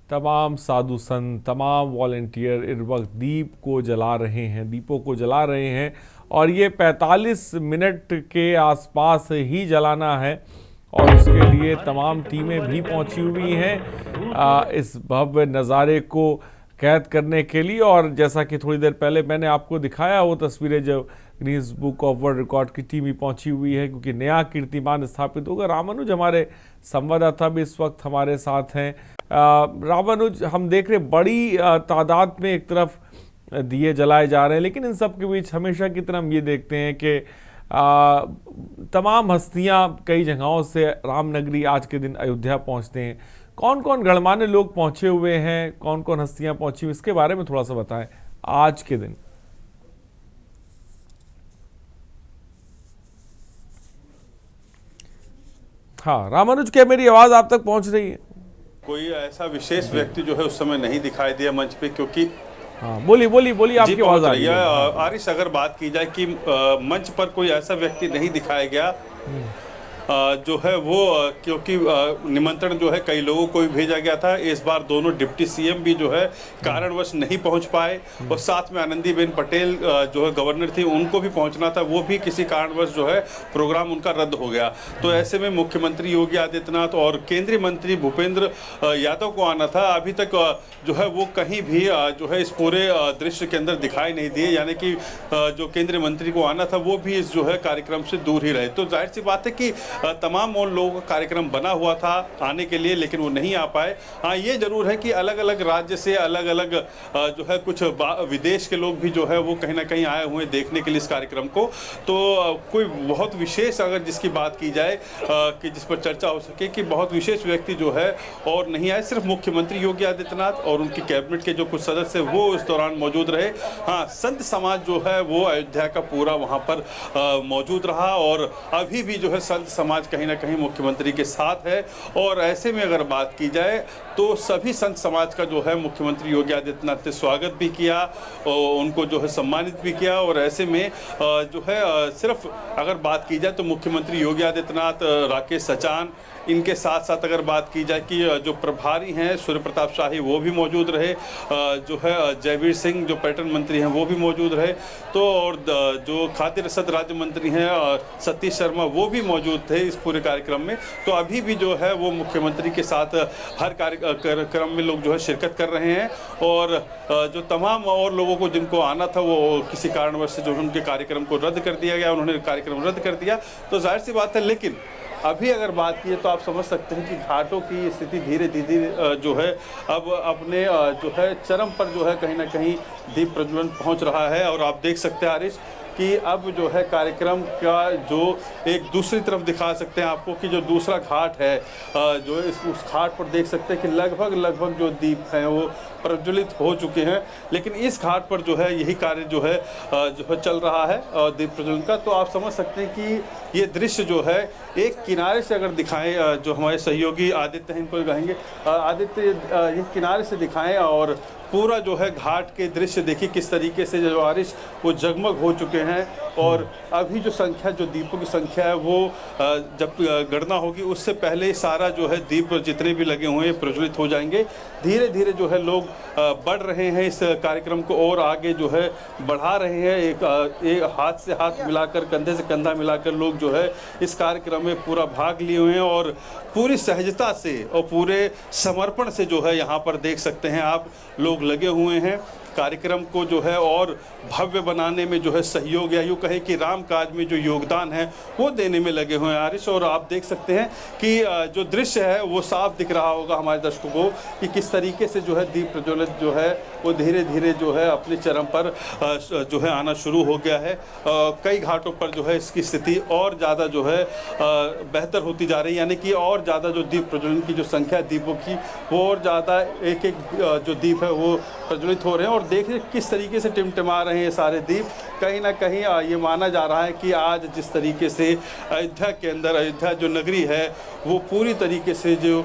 Speaker 1: तमाम साधु संत, तमाम वॉलंटियर इस वक्त दीप को जला रहे हैं, दीपों को जला रहे हैं। और ये 45 मिनट के आसपास ही जलाना है और उसके लिए तमाम टीमें भी पहुंची हुई हैं इस भव्य नज़ारे को कैद करने के लिए। और जैसा कि थोड़ी देर पहले मैंने आपको दिखाया वो तस्वीरें, जो Guinness book of world record की टीम भी पहुंची हुई है, क्योंकि नया कीर्तिमान स्थापित होगा। रामानुज हमारे संवाददाता भी इस वक्त हमारे साथ हैं। रामानुज, हम देख रहे बड़ी तादाद में एक तरफ दिए जलाए जा रहे हैं, लेकिन इन सब के बीच हमेशा की तरह हम ये देखते हैं कि तमाम हस्तियां कई जगहों से रामनगरी आज के दिन अयोध्या पहुंचते हैं। कौन कौन गणमान्य लोग पहुंचे हुए हैं, कौन कौन हस्तियां पहुंची हुई, इसके बारे में थोड़ा सा बताएं आज के दिन। हाँ रामानुज, क्या मेरी आवाज आप तक पहुंच रही है?
Speaker 4: कोई ऐसा विशेष व्यक्ति जो है उस समय नहीं दिखाई दिया मंच पे, क्योंकि
Speaker 1: हाँ, बोलिए बोलिए बोलिए,
Speaker 4: जी
Speaker 1: आपकी आवाज
Speaker 4: पहुंच
Speaker 1: आ
Speaker 4: रही
Speaker 1: रही
Speaker 4: है।
Speaker 1: है।
Speaker 4: आरिश, अगर बात की जाए कि मंच पर कोई ऐसा व्यक्ति नहीं दिखाया गया जो है वो क्योंकि निमंत्रण जो है कई लोगों को भी भेजा गया था। इस बार दोनों डिप्टी सीएम भी जो है कारणवश नहीं पहुंच पाए, और साथ में आनंदीबेन पटेल जो है गवर्नर थी, उनको भी पहुंचना था, वो भी किसी कारणवश जो है प्रोग्राम उनका रद्द हो गया। तो ऐसे में मुख्यमंत्री योगी आदित्यनाथ और केंद्रीय मंत्री भूपेंद्र यादव को आना था। अभी तक जो है वो कहीं भी जो है इस पूरे दृश्य के अंदर दिखाई नहीं दिए, यानी कि जो केंद्रीय मंत्री को आना था वो भी इस जो है कार्यक्रम से दूर ही रहे। तो जाहिर सी बात है कि तमाम उन लोगों का कार्यक्रम बना हुआ था आने के लिए, लेकिन वो नहीं आ पाए। हाँ, ये जरूर है कि अलग अलग राज्य से अलग अलग जो है कुछ विदेश के लोग भी जो है वो कहीं ना कहीं आए हुए देखने के लिए इस कार्यक्रम को। तो कोई बहुत विशेष अगर जिसकी बात की जाए कि जिस पर चर्चा हो सके कि बहुत विशेष व्यक्ति जो है और नहीं आए, सिर्फ मुख्यमंत्री योगी आदित्यनाथ और उनकी कैबिनेट के जो कुछ सदस्य वो उस दौरान मौजूद रहे। हाँ, संत समाज जो है वो अयोध्या का पूरा वहाँ पर मौजूद रहा, और अभी भी जो है संत समाज कहीं ना कहीं मुख्यमंत्री के साथ है। और ऐसे में अगर बात की जाए तो सभी संत समाज का जो है मुख्यमंत्री योगी आदित्यनाथ ने स्वागत भी किया और उनको जो है सम्मानित भी किया। और ऐसे में जो है सिर्फ अगर बात की जाए तो मुख्यमंत्री योगी आदित्यनाथ, राकेश सचान, इनके साथ साथ अगर बात की जाए कि जो प्रभारी हैं सूर्य प्रताप शाही वो भी मौजूद रहे, जो है जयवीर सिंह जो पर्यटन मंत्री हैं वो भी मौजूद रहे, तो और जो खाद्य रसद राज्य मंत्री हैं सतीश शर्मा वो भी मौजूद थे इस पूरे कार्यक्रम में। तो अभी भी जो है वो मुख्यमंत्री के साथ हर कार्यक्रम में लोग जो है शिरकत कर रहे हैं, और जो तमाम और लोगों को जिनको आना था वो किसी कारणवश से जो उनके कार्यक्रम को रद्द कर दिया गया, उन्होंने कार्यक्रम रद्द कर दिया। तो जाहिर सी बात है, लेकिन अभी अगर बात की तो आप समझ सकते हैं कि घाटों की स्थिति धीरे धीरे जो है अब अपने जो है चरम पर जो है कहीं ना कहीं दीप प्रज्वलन पहुंच रहा है। और आप देख सकते हैं आरिश कि अब जो है कार्यक्रम का जो एक दूसरी तरफ दिखा सकते हैं आपको कि जो दूसरा घाट है जो उस घाट पर देख सकते हैं कि लगभग जो दीप हैं वो प्रज्वलित हो चुके हैं। लेकिन इस घाट पर जो है यही कार्य जो है चल रहा है दीप प्रज्वलन का। तो आप समझ सकते हैं कि ये दृश्य जो है एक किनारे से अगर दिखाएं, जो हमारे सहयोगी आदित्य हैं इनको कहेंगे, आदित्य ये किनारे से दिखाएं और पूरा जो है घाट के दृश्य देखिए किस तरीके से जो आरिश वो जगमग हो चुके हैं। और अभी जो संख्या, जो दीपों की संख्या है वो जब गणना होगी उससे पहले सारा जो है दीप जितने भी लगे हुए हैं प्रज्वलित हो जाएंगे। धीरे धीरे जो है लोग बढ़ रहे हैं इस कार्यक्रम को और आगे जो है बढ़ा रहे हैं। एक हाथ से हाथ मिलाकर, कंधे से कंधा मिलाकर लोग जो है इस कार्यक्रम में पूरा भाग लिए हुए हैं, और पूरी सहजता से और पूरे समर्पण से जो है यहाँ पर देख सकते हैं आप लोग लगे हुए हैं कार्यक्रम को जो है और भव्य बनाने में जो है सहयोग, या यूँ कहे कि राम काज में जो योगदान है वो देने में लगे हुए हैं आरिश। और आप देख सकते हैं कि जो दृश्य है वो साफ दिख रहा होगा हमारे दर्शकों को कि किस तरीके से जो है दीप प्रज्वलित जो है वो धीरे धीरे जो है अपने चरम पर जो है आना शुरू हो गया है। कई घाटों पर जो है इसकी स्थिति और ज़्यादा जो है बेहतर होती जा रही है, यानी कि और ज़्यादा जो दीप प्रज्वलन की जो संख्या है दीपों की वो और ज़्यादा एक जो दीप है वो प्रज्वलित हो रहे हैं। और देखिए किस तरीके से टिमटिमा रहे हैं ये सारे दीप। कहीं ना कहीं ये माना जा रहा है कि आज जिस तरीके से अयोध्या के अंदर, अयोध्या जो नगरी है वो पूरी तरीके से जो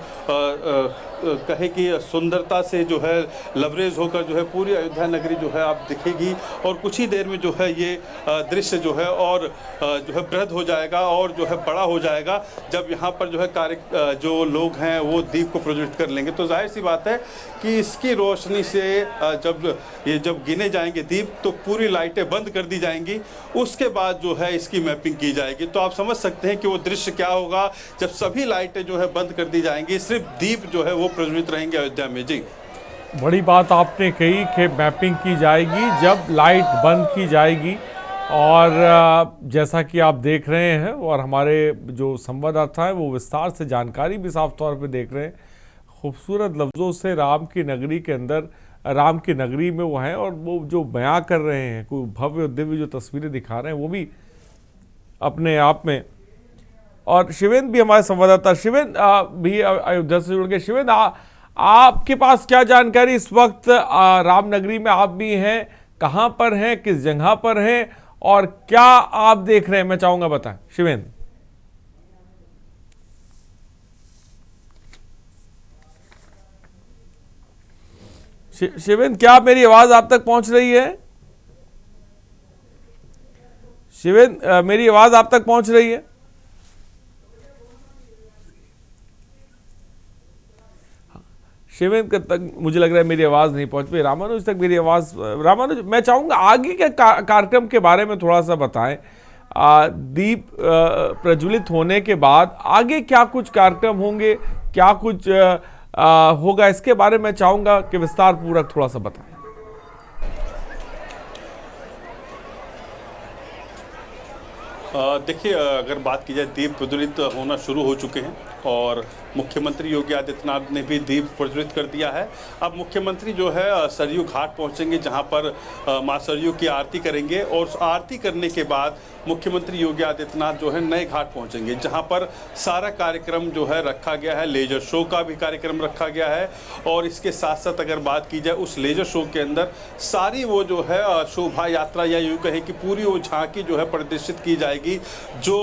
Speaker 4: कहे कि सुंदरता से जो है लवरेज होकर जो है पूरी अयोध्या नगरी जो है आप दिखेगी। और कुछ ही देर में जो है ये दृश्य जो है और जो है वृहद हो जाएगा और जो है बड़ा हो जाएगा जब यहाँ पर जो है जो लोग हैं वो दीप को प्रज्वलित कर लेंगे। तो जाहिर सी बात है कि इसकी रोशनी से जब गिने जाएंगे दीप तो पूरी लाइटें बंद कर दी जाएंगी, उसके बाद जो है इसकी मैपिंग की जाएगी। तो आप समझ सकते हैं कि वो दृश्य क्या होगा जब सभी लाइटें जो है बंद कर दी जाएंगी, सिर्फ दीप जो है वो प्रज्वलित रहेंगे अयोध्या में। जी,
Speaker 1: बड़ी बात आपने कही कि मैपिंग की जाएगी जब लाइट बंद की जाएगी। और जैसा कि आप देख रहे हैं और हमारे जो संवाददाता है वो विस्तार से जानकारी भी साफ तौर पे देख रहे हैं, खूबसूरत लफ्ज़ों से राम की नगरी के अंदर, राम की नगरी में वो हैं और वो जो बयां कर रहे हैं, कोई भव्य दिव्य जो तस्वीरें दिखा रहे हैं वो भी अपने आप में। और शिवेंद्र भी हमारे संवाददाता, शिवेंद्र भी अयोध्या से जुड़ गए। शिवेंद्र, आपके पास क्या जानकारी इस वक्त रामनगरी में आप भी हैं, कहां पर हैं, किस जगह पर हैं और क्या आप देख रहे हैं, मैं चाहूंगा बताएं शिवेंद्र। शिवेंद्र, क्या मेरी आवाज आप तक पहुंच रही है? शिवेंद्र, मेरी आवाज आप तक पहुंच रही है? शिवेंद्र तक मुझे लग रहा है मेरी आवाज नहीं पहुंच पाई। रामानुज तक मेरी आवाज, रामानुज मैं चाहूंगा आगे के कार्यक्रम के बारे में थोड़ा सा बताएं। दीप प्रज्वलित होने के बाद आगे क्या कुछ कार्यक्रम होंगे, क्या कुछ होगा, इसके बारे में चाहूंगा कि विस्तार पूर्वक थोड़ा सा बताएं।
Speaker 4: देखिए, अगर बात की जाए, दीप प्रज्वलित होना शुरू हो चुके हैं और मुख्यमंत्री योगी आदित्यनाथ ने भी दीप प्रज्वलित कर दिया है। अब मुख्यमंत्री जो है सरयू घाट पहुंचेंगे, जहां पर मां सरयू की आरती करेंगे और उस आरती करने के बाद मुख्यमंत्री योगी आदित्यनाथ जो है नए घाट पहुंचेंगे, जहां पर सारा कार्यक्रम जो है रखा गया है। लेजर शो का भी कार्यक्रम रखा गया है और इसके साथ साथ अगर बात की जाए, उस लेजर शो के अंदर सारी वो जो है शोभा यात्रा या यूँ कहें कि पूरी वो झांकी जो है प्रदर्शित की जाएगी, जो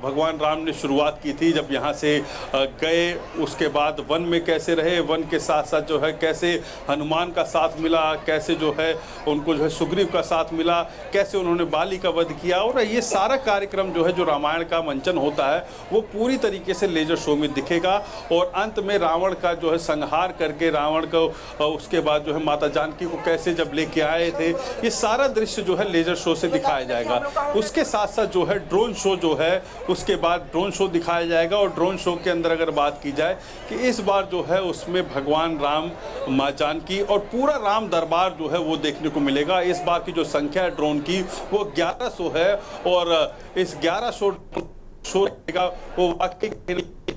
Speaker 4: भगवान राम ने शुरुआत की थी जब यहाँ से गए। उसके बाद वन में कैसे रहे, वन के साथ साथ जो है कैसे हनुमान का साथ मिला, कैसे जो है उनको जो है सुग्रीव का साथ मिला, कैसे उन्होंने बाली का वध किया, और ये सारा कार्यक्रम जो है जो रामायण का मंचन होता है वो पूरी तरीके से लेजर शो में दिखेगा। और अंत में रावण का जो है संहार करके रावण को उसके बाद जो है माता जानकी को कैसे जब लेके आए थे, ये सारा दृश्य जो है लेजर शो से दिखाया जाएगा। उसके साथ साथ जो है ड्रोन शो जो है, उसके बाद ड्रोन शो दिखाया जाएगा। और ड्रोन शो के अंदर अगर बात की जाए कि इस बार जो है उसमें भगवान राम, माँ जानकी और पूरा राम दरबार जो है वो देखने को मिलेगा। इस बार की जो संख्या है ड्रोन की वो 1100 है और इस 1100 शो रहेगा वो वाकई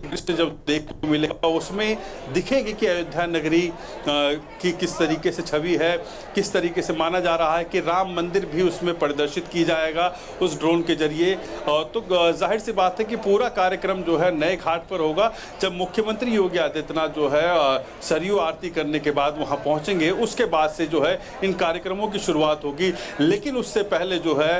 Speaker 4: दृश्य जब देखने को मिलेगा उसमें दिखेगी कि अयोध्या नगरी की किस तरीके से छवि है, किस तरीके से माना जा रहा है कि राम मंदिर भी उसमें प्रदर्शित की जाएगा उस ड्रोन के जरिए। तो जाहिर सी बात है कि पूरा कार्यक्रम जो है नए घाट पर होगा। जब मुख्यमंत्री योगी आदित्यनाथ जो है सरयू आरती करने के बाद वहां पहुंचेंगे, उसके बाद से जो है इन कार्यक्रमों की शुरुआत होगी। लेकिन उससे पहले जो है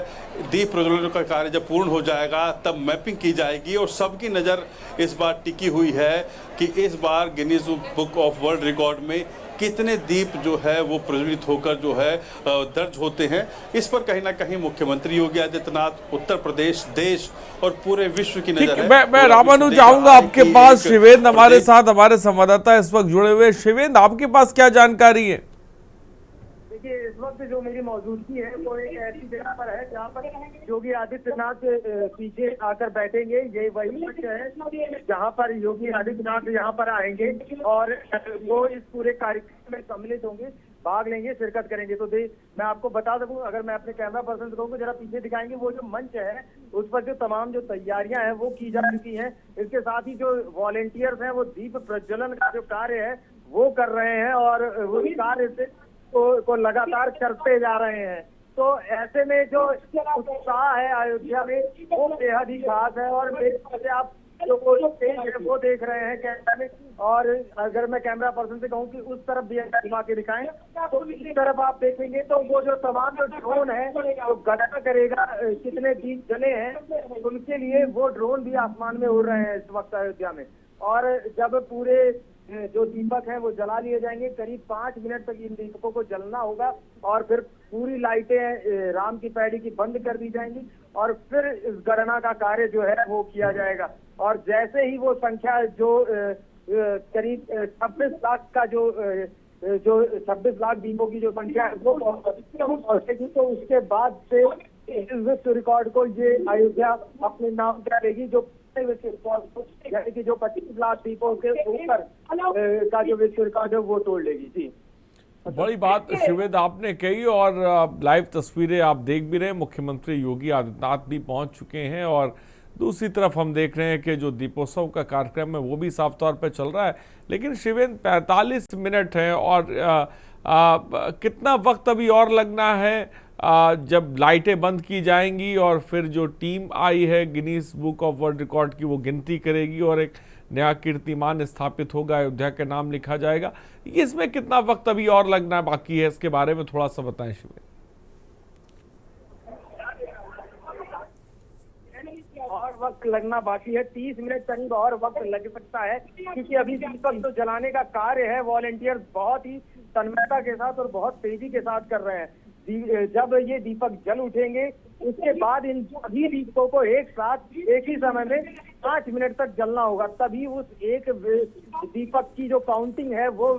Speaker 4: दीप प्रज्वलन का कार्य जब पूर्ण हो जाएगा तब मैपिंग की जाएगी और सबकी नज़र इस बार टिकी हुई है कि इस बार Guinness book of world record में कितने दीप जो है वो प्रज्वलित होकर जो है दर्ज होते हैं। इस पर कहीं ना कहीं मुख्यमंत्री योगी आदित्यनाथ, उत्तर प्रदेश, देश और पूरे विश्व की नजर है।
Speaker 1: मैं रामानुज जाऊंगा आपके पास। शिवेंद्र हमारे साथ, हमारे संवाददाता इस वक्त जुड़े हुए। शिवेंद्र, आपके पास क्या जानकारी है?
Speaker 7: देखिए, इस वक्त जो मेरी मौजूदगी है वो एक ऐसी जगह पर है जहाँ पर योगी आदित्यनाथ पीछे आकर बैठेंगे। ये वही मंच है जहाँ पर योगी आदित्यनाथ यहाँ पर आएंगे और वो इस पूरे कार्यक्रम में सम्मिलित होंगे, भाग लेंगे, शिरकत करेंगे। तो मैं आपको बता दूं, अगर मैं अपने कैमरा पर्सन से कहूँ जरा पीछे दिखाएंगे, वो जो मंच है उस पर जो तमाम जो तैयारियां हैं वो की जा चुकी हैं। इसके साथ ही जो वॉलेंटियर्स हैं वो दीप प्रज्वलन का जो कार्य है वो कर रहे हैं और वो कार्य से को लगातार करते जा रहे हैं। तो ऐसे में जो उत्साह है अयोध्या में वो बेहद ही खास है। और मेरे से आप जो स्टेज है वो देख रहे हैं कैमरा में, और अगर मैं कैमरा पर्सन से कहूँ कि उस तरफ भी घुमा के दिखाएं तो इसी तरफ आप देखेंगे तो वो जो तमाम जो ड्रोन है वो गणना करेगा कितने दीप जले हैं, उनके लिए वो ड्रोन भी आसमान में उड़ रहे हैं इस वक्त अयोध्या में। और जब पूरे जो दीपक हैं वो जला लिए जाएंगे, करीब 5 मिनट तक इन दीपकों को जलना होगा और फिर पूरी लाइटें राम की पैड़ी की बंद कर दी जाएंगी और फिर इस गणना का कार्य जो है वो किया जाएगा। और जैसे ही वो संख्या जो करीब 26 लाख का जो 26 लाख दीपों की जो संख्या है वो पहुंचेगी, तो उसके बाद से इस विश्व रिकॉर्ड को ये अयोध्या अपने नाम कर लेगी, जो यानी कि जो 25 लाख दीपों के ऊपर का जो विश्व रिकॉर्ड है वो तोड़ लेगी। जी,
Speaker 1: बड़ी बात शिवेंद्र आपने कही और लाइव तस्वीरें आप देख भी रहे हैं। मुख्यमंत्री योगी आदित्यनाथ भी पहुंच चुके हैं और दूसरी तरफ हम देख रहे हैं कि जो दीपोत्सव का कार्यक्रम है वो भी साफ तौर पर चल रहा है। लेकिन शिवेंद्र 45 मिनट हैं और कितना वक्त अभी और लगना है जब लाइटें बंद की जाएंगी और फिर जो टीम आई है Guinness book of world record की वो गिनती करेगी और एक नया कीर्तिमान स्थापित होगा, अयोध्या का नाम लिखा जाएगा। इसमें कितना वक्त अभी और लगना बाकी है, इसके बारे में थोड़ा सा बताएं शिवेंद्र।
Speaker 7: और वक्त लगना बाकी है, 30 मिनट करीब और वक्त लग सकता है, क्योंकि अभी दीपक तो जलाने का कार्य है। वॉलेंटियर्स बहुत ही तन्मयता के साथ और बहुत तेजी के साथ कर रहे हैं। जब ये दीपक जल उठेंगे उसके बाद इन सभी दीपकों को एक साथ एक ही समय में 5 मिनट तक जलना होगा, तभी उस एक दीपक की जो काउंटिंग है वो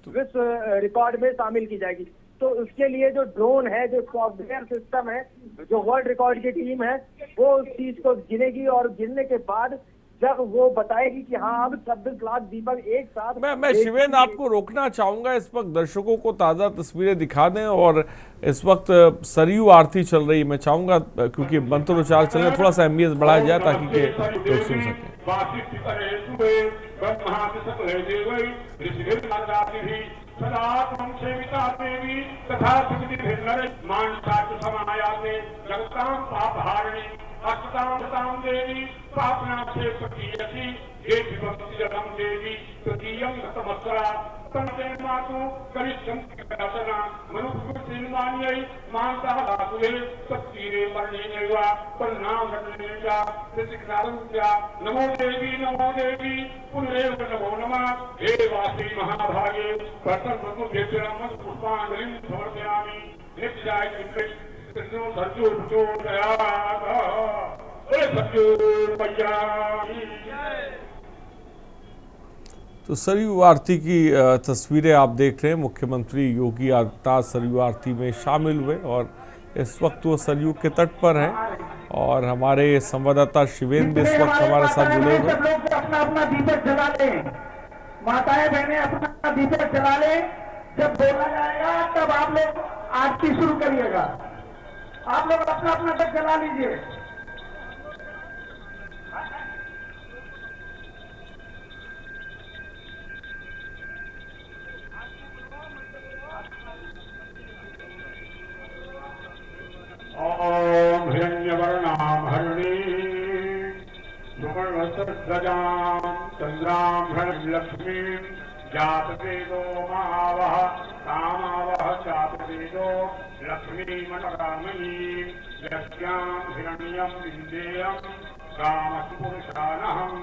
Speaker 7: विश्व रिकॉर्ड में शामिल की जाएगी। तो उसके लिए जो ड्रोन है, जो सॉफ्टवेयर सिस्टम है, जो वर्ल्ड रिकॉर्ड की टीम है, वो उस चीज को गिनेगी और गिनने के बाद जब वो बताएगी कि हाँ अब 26 लाख दीपक एक साथ।
Speaker 1: मैं शिवेंद्र आपको रोकना चाहूंगा, इस वक्त दर्शकों को ताज़ा तस्वीरें दिखा दें और इस वक्त सरयू आरती चल रही है। मैं चाहूंगा क्योंकि मंत्रोच्चार चल रहे हैं, थोड़ा सा एम्बियंस बढ़ाया जाए ताकि के लोग सुन सकें।
Speaker 8: देवी प्रार्थना से प्रतीयसी ये विभक्ति जलम देवी तृतीयं नतमस्करा तन्ते मातु करिष्यं कदाचना मनुष्य सिन्मान्यै मानता दातुले सत्तीरे पर्णेनेवा परिणाम घटनेजा प्रतिक्रारुद्या नमो देवी पुनरेव नमो नमः हे वासी महाभागे प्रथम भेत्रम पुष्पांजलिं समर्पयामि नित्याय कृष्ण सर्जो भूतो दया
Speaker 1: तो सरयू आरती की तस्वीरें आप देख रहे हैं। मुख्यमंत्री योगी आदित्यनाथ सरयू आरती में शामिल हुए और इस वक्त वो सरयू के तट पर हैं और हमारे संवाददाता शिवेंद्र इस वक्त हमारे साथ जुड़े हुए।
Speaker 9: अपना अपना दीपक जला लें, माताएं बहनें अपना दीपक जला लें। जब बोला जाएगा तब आप लोग आरती शुरू करिएगा। आप लोग अपना अपना दीपक जला लीजिए।
Speaker 8: ओम हिरण्यवर्णाम हरिणी सुवर्णसर्वजाम चंद्राम लक्ष्मीं जातवेदो महावह कामावह जातवेदो लक्ष्मी मनोकामनी यस्यां हिरण्यं विन्देयं कामपुरुषानहं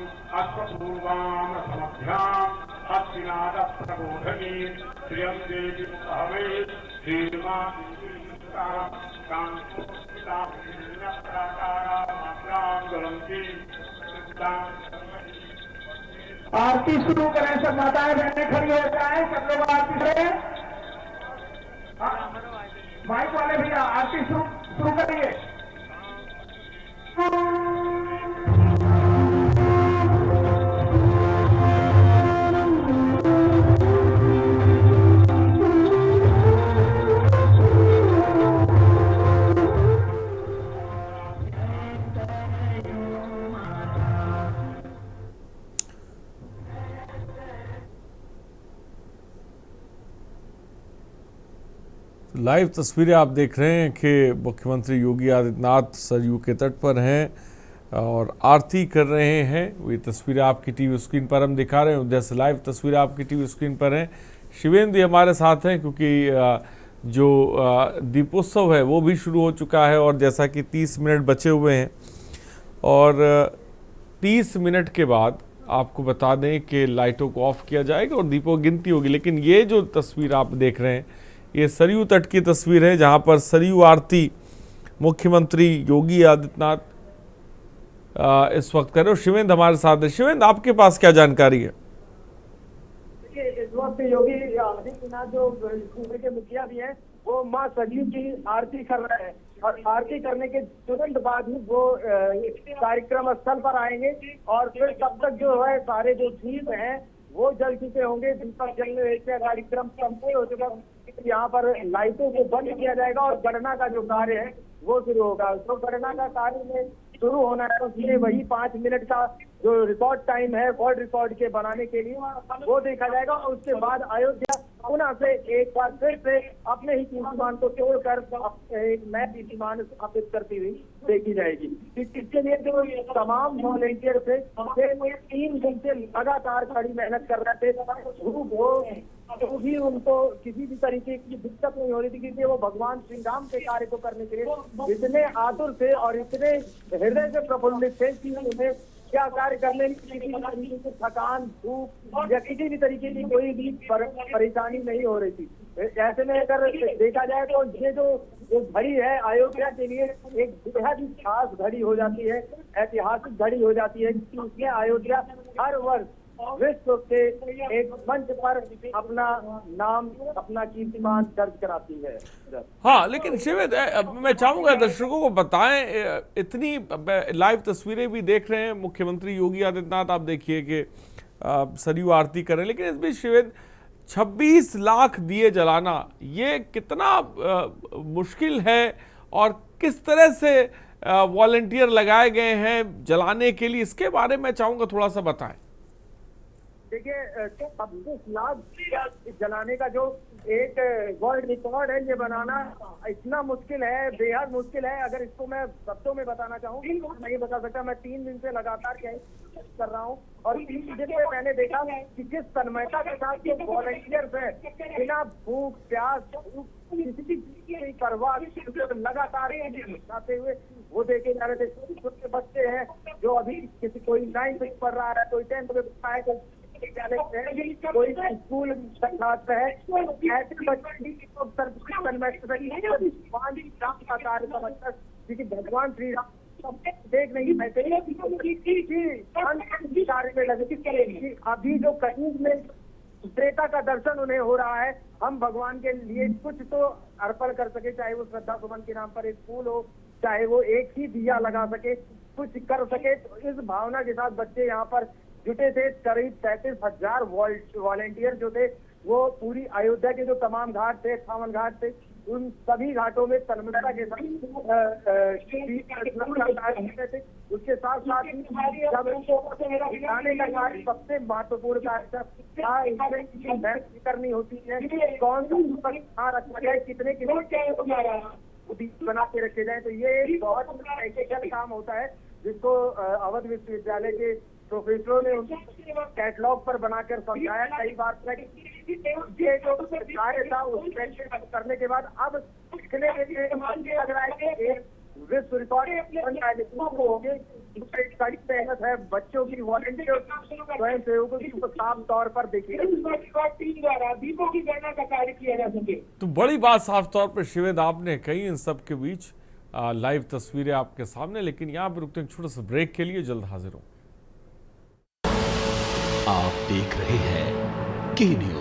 Speaker 8: अश्वपूर्वां समभ्याम् अश्विनादप्रबोधनी श्रियं देवी मुखवे श्रीमा
Speaker 9: आरती शुरू करें। सब माताएं बहनें खड़ी हो जाए, सब लोग आरती से माइक वाले भैया आरती शुरू करिए।
Speaker 1: लाइव तस्वीरें आप देख रहे हैं कि मुख्यमंत्री योगी आदित्यनाथ सरयू के तट पर हैं और आरती कर रहे हैं। ये तस्वीरें आपकी टीवी स्क्रीन पर हम दिखा रहे हैं। जैसे लाइव तस्वीरें आपकी टीवी स्क्रीन पर हैं। शिवेंद्र भी हमारे साथ हैं क्योंकि जो दीपोत्सव है वो भी शुरू हो चुका है और जैसा कि 30 मिनट बचे हुए हैं और 30 मिनट के बाद आपको बता दें कि लाइटों को ऑफ किया जाएगा और दीपों की गिनती होगी। लेकिन ये जो तस्वीर आप देख रहे हैं ये सरयू तट की तस्वीर है जहां पर सरयू आरती मुख्यमंत्री योगी आदित्यनाथ इस वक्त कर रहे हो। शिवेंद्र हमारे साथ है। शिवेंद्र, आपके पास क्या जानकारी है?
Speaker 7: देखिए, इस वक्त योगी आदित्यनाथ जो सूबे के मुखिया भी हैं वो मां सरयू की आरती कर रहे हैं और आरती करने के तुरंत बाद ही वो कार्यक्रम स्थल पर आएंगे और फिर तब तक जो है सारे जो दीप हैं वो जल चुके होंगे। दीपक जलने का कार्यक्रम संपूर्ण हो चुका है। यहाँ पर लाइटों को बंद किया जाएगा और गणना का जो कार्य है वो शुरू होगा। तो गणना का कार्य में शुरू होना है उसमें वही 5 मिनट का जो रिकॉर्ड टाइम है वर्ल्ड रिकॉर्ड के बनाने के लिए वो देखा जाएगा और उसके बाद अयोध्या पुनः से एक बार फिर से अपने ही कीर्तिमान को तोड़कर एक नया कीर्तिमान स्थापित करती हुई देखी जाएगी। इसके लिए जो तमाम वॉलेंटियर थे 3 दिन से लगातार कड़ी मेहनत कर रहे थे। तो भी उनको किसी भी तरीके की दिक्कत नहीं हो रही थी क्योंकि वो भगवान श्री राम के कार्य को करने के लिए इतने आतुर थे और इतने हृदय से प्रफुल्लित थे कि उन्हें क्या कार्य करने में किसी भी तरीके की थकान, भूख या किसी भी तरीके की कोई भी परेशानी नहीं हो रही थी। ऐसे में अगर देखा जाए तो ये जो घड़ी है अयोध्या के लिए एक बेहद ही खास घड़ी हो जाती है, ऐतिहासिक घड़ी हो जाती है, कि उसमें अयोध्या हर वर्ष विश्व के एक मंच पर अपना नाम, अपना कीर्तिमान दर्ज कराती है।
Speaker 1: हाँ, लेकिन शिविर मैं चाहूंगा दर्शकों को बताएं, इतनी लाइव तस्वीरें भी देख रहे हैं, मुख्यमंत्री योगी आदित्यनाथ आप देखिए कि सरयू आरती कर रहे हैं, लेकिन इस बीच शिविर 26 लाख दिए जलाना ये कितना मुश्किल है और किस तरह से वॉलंटियर लगाए गए हैं जलाने के लिए, इसके बारे में चाहूंगा थोड़ा सा बताएं।
Speaker 7: देखिए 26 लाख जलाने का जो एक वर्ल्ड रिकॉर्ड है, ये बनाना इतना मुश्किल है, बेहद मुश्किल है। अगर इसको मैं शब्दों में बताना चाहूँ तो नहीं बता सकता। मैं 3 दिन से लगातार कर रहा हूँ और 3 दिन में मैंने देखा कि जिस तन्मयता के साथ जो वॉलंटियर्स हैं, बिना भूख प्यास किसी की परवाह लगातार आते हुए वो देखे जा रहे थे। छोटे बच्चे हैं जो अभी कोई 9th में पढ़ रहा है, कोई 10th में पढ़ रहा है, कोई स्कूल छात्र है, ऐसे बच्चे का कार्य समझकर, क्योंकि भगवान श्री राम देख नहीं पाते कार्य में लगे। अभी जो करीब में त्रेता का दर्शन उन्हें हो रहा है, हम भगवान के लिए कुछ तो अर्पण कर सके, चाहे वो श्रद्धा सुमन के नाम पर एक फूल हो, चाहे वो एक ही दिया लगा सके, कुछ कर सके। तो इस भावना के साथ बच्चे यहाँ पर जुटे थे। करीब 33,000 वॉलंटियर जो थे वो पूरी अयोध्या के जो तमाम घाट थे, 58 घाट थे, उन सभी घाटों में तन्मयता के साथ थे। उसके साथ साथ दिखाने का कार्य सबसे महत्वपूर्ण कार्य था, इसमें करनी होती है, कौन सा कहाँ रखा जाए, कितने बना के रखे जाए। तो ये बहुत टेक्निकल काम होता है जिसको अवध विश्वविद्यालय के प्रोफेसरों ने उनके कैटलॉग पर बनाकर समझाया। कई बार ये जो कार्य था उस करने के बाद अब दिखने के लिए लग रहा है कि एक विश्व रिकॉर्ड मेहनत है बच्चों की, वॉलंटियर स्वयं सेवकों की, साफ तौर पर देखिए दीपों की गणना का कार्य किया जा सके।
Speaker 1: तो बड़ी बात साफ तौर पर शिवेद आपने कही, इन सब के बीच लाइव तस्वीरें आपके सामने। लेकिन यहाँ पे रुकते हैं छोटे से ब्रेक के लिए, जल्द हाजिर हूं।
Speaker 10: आप देख रहे हैं के न्यूज।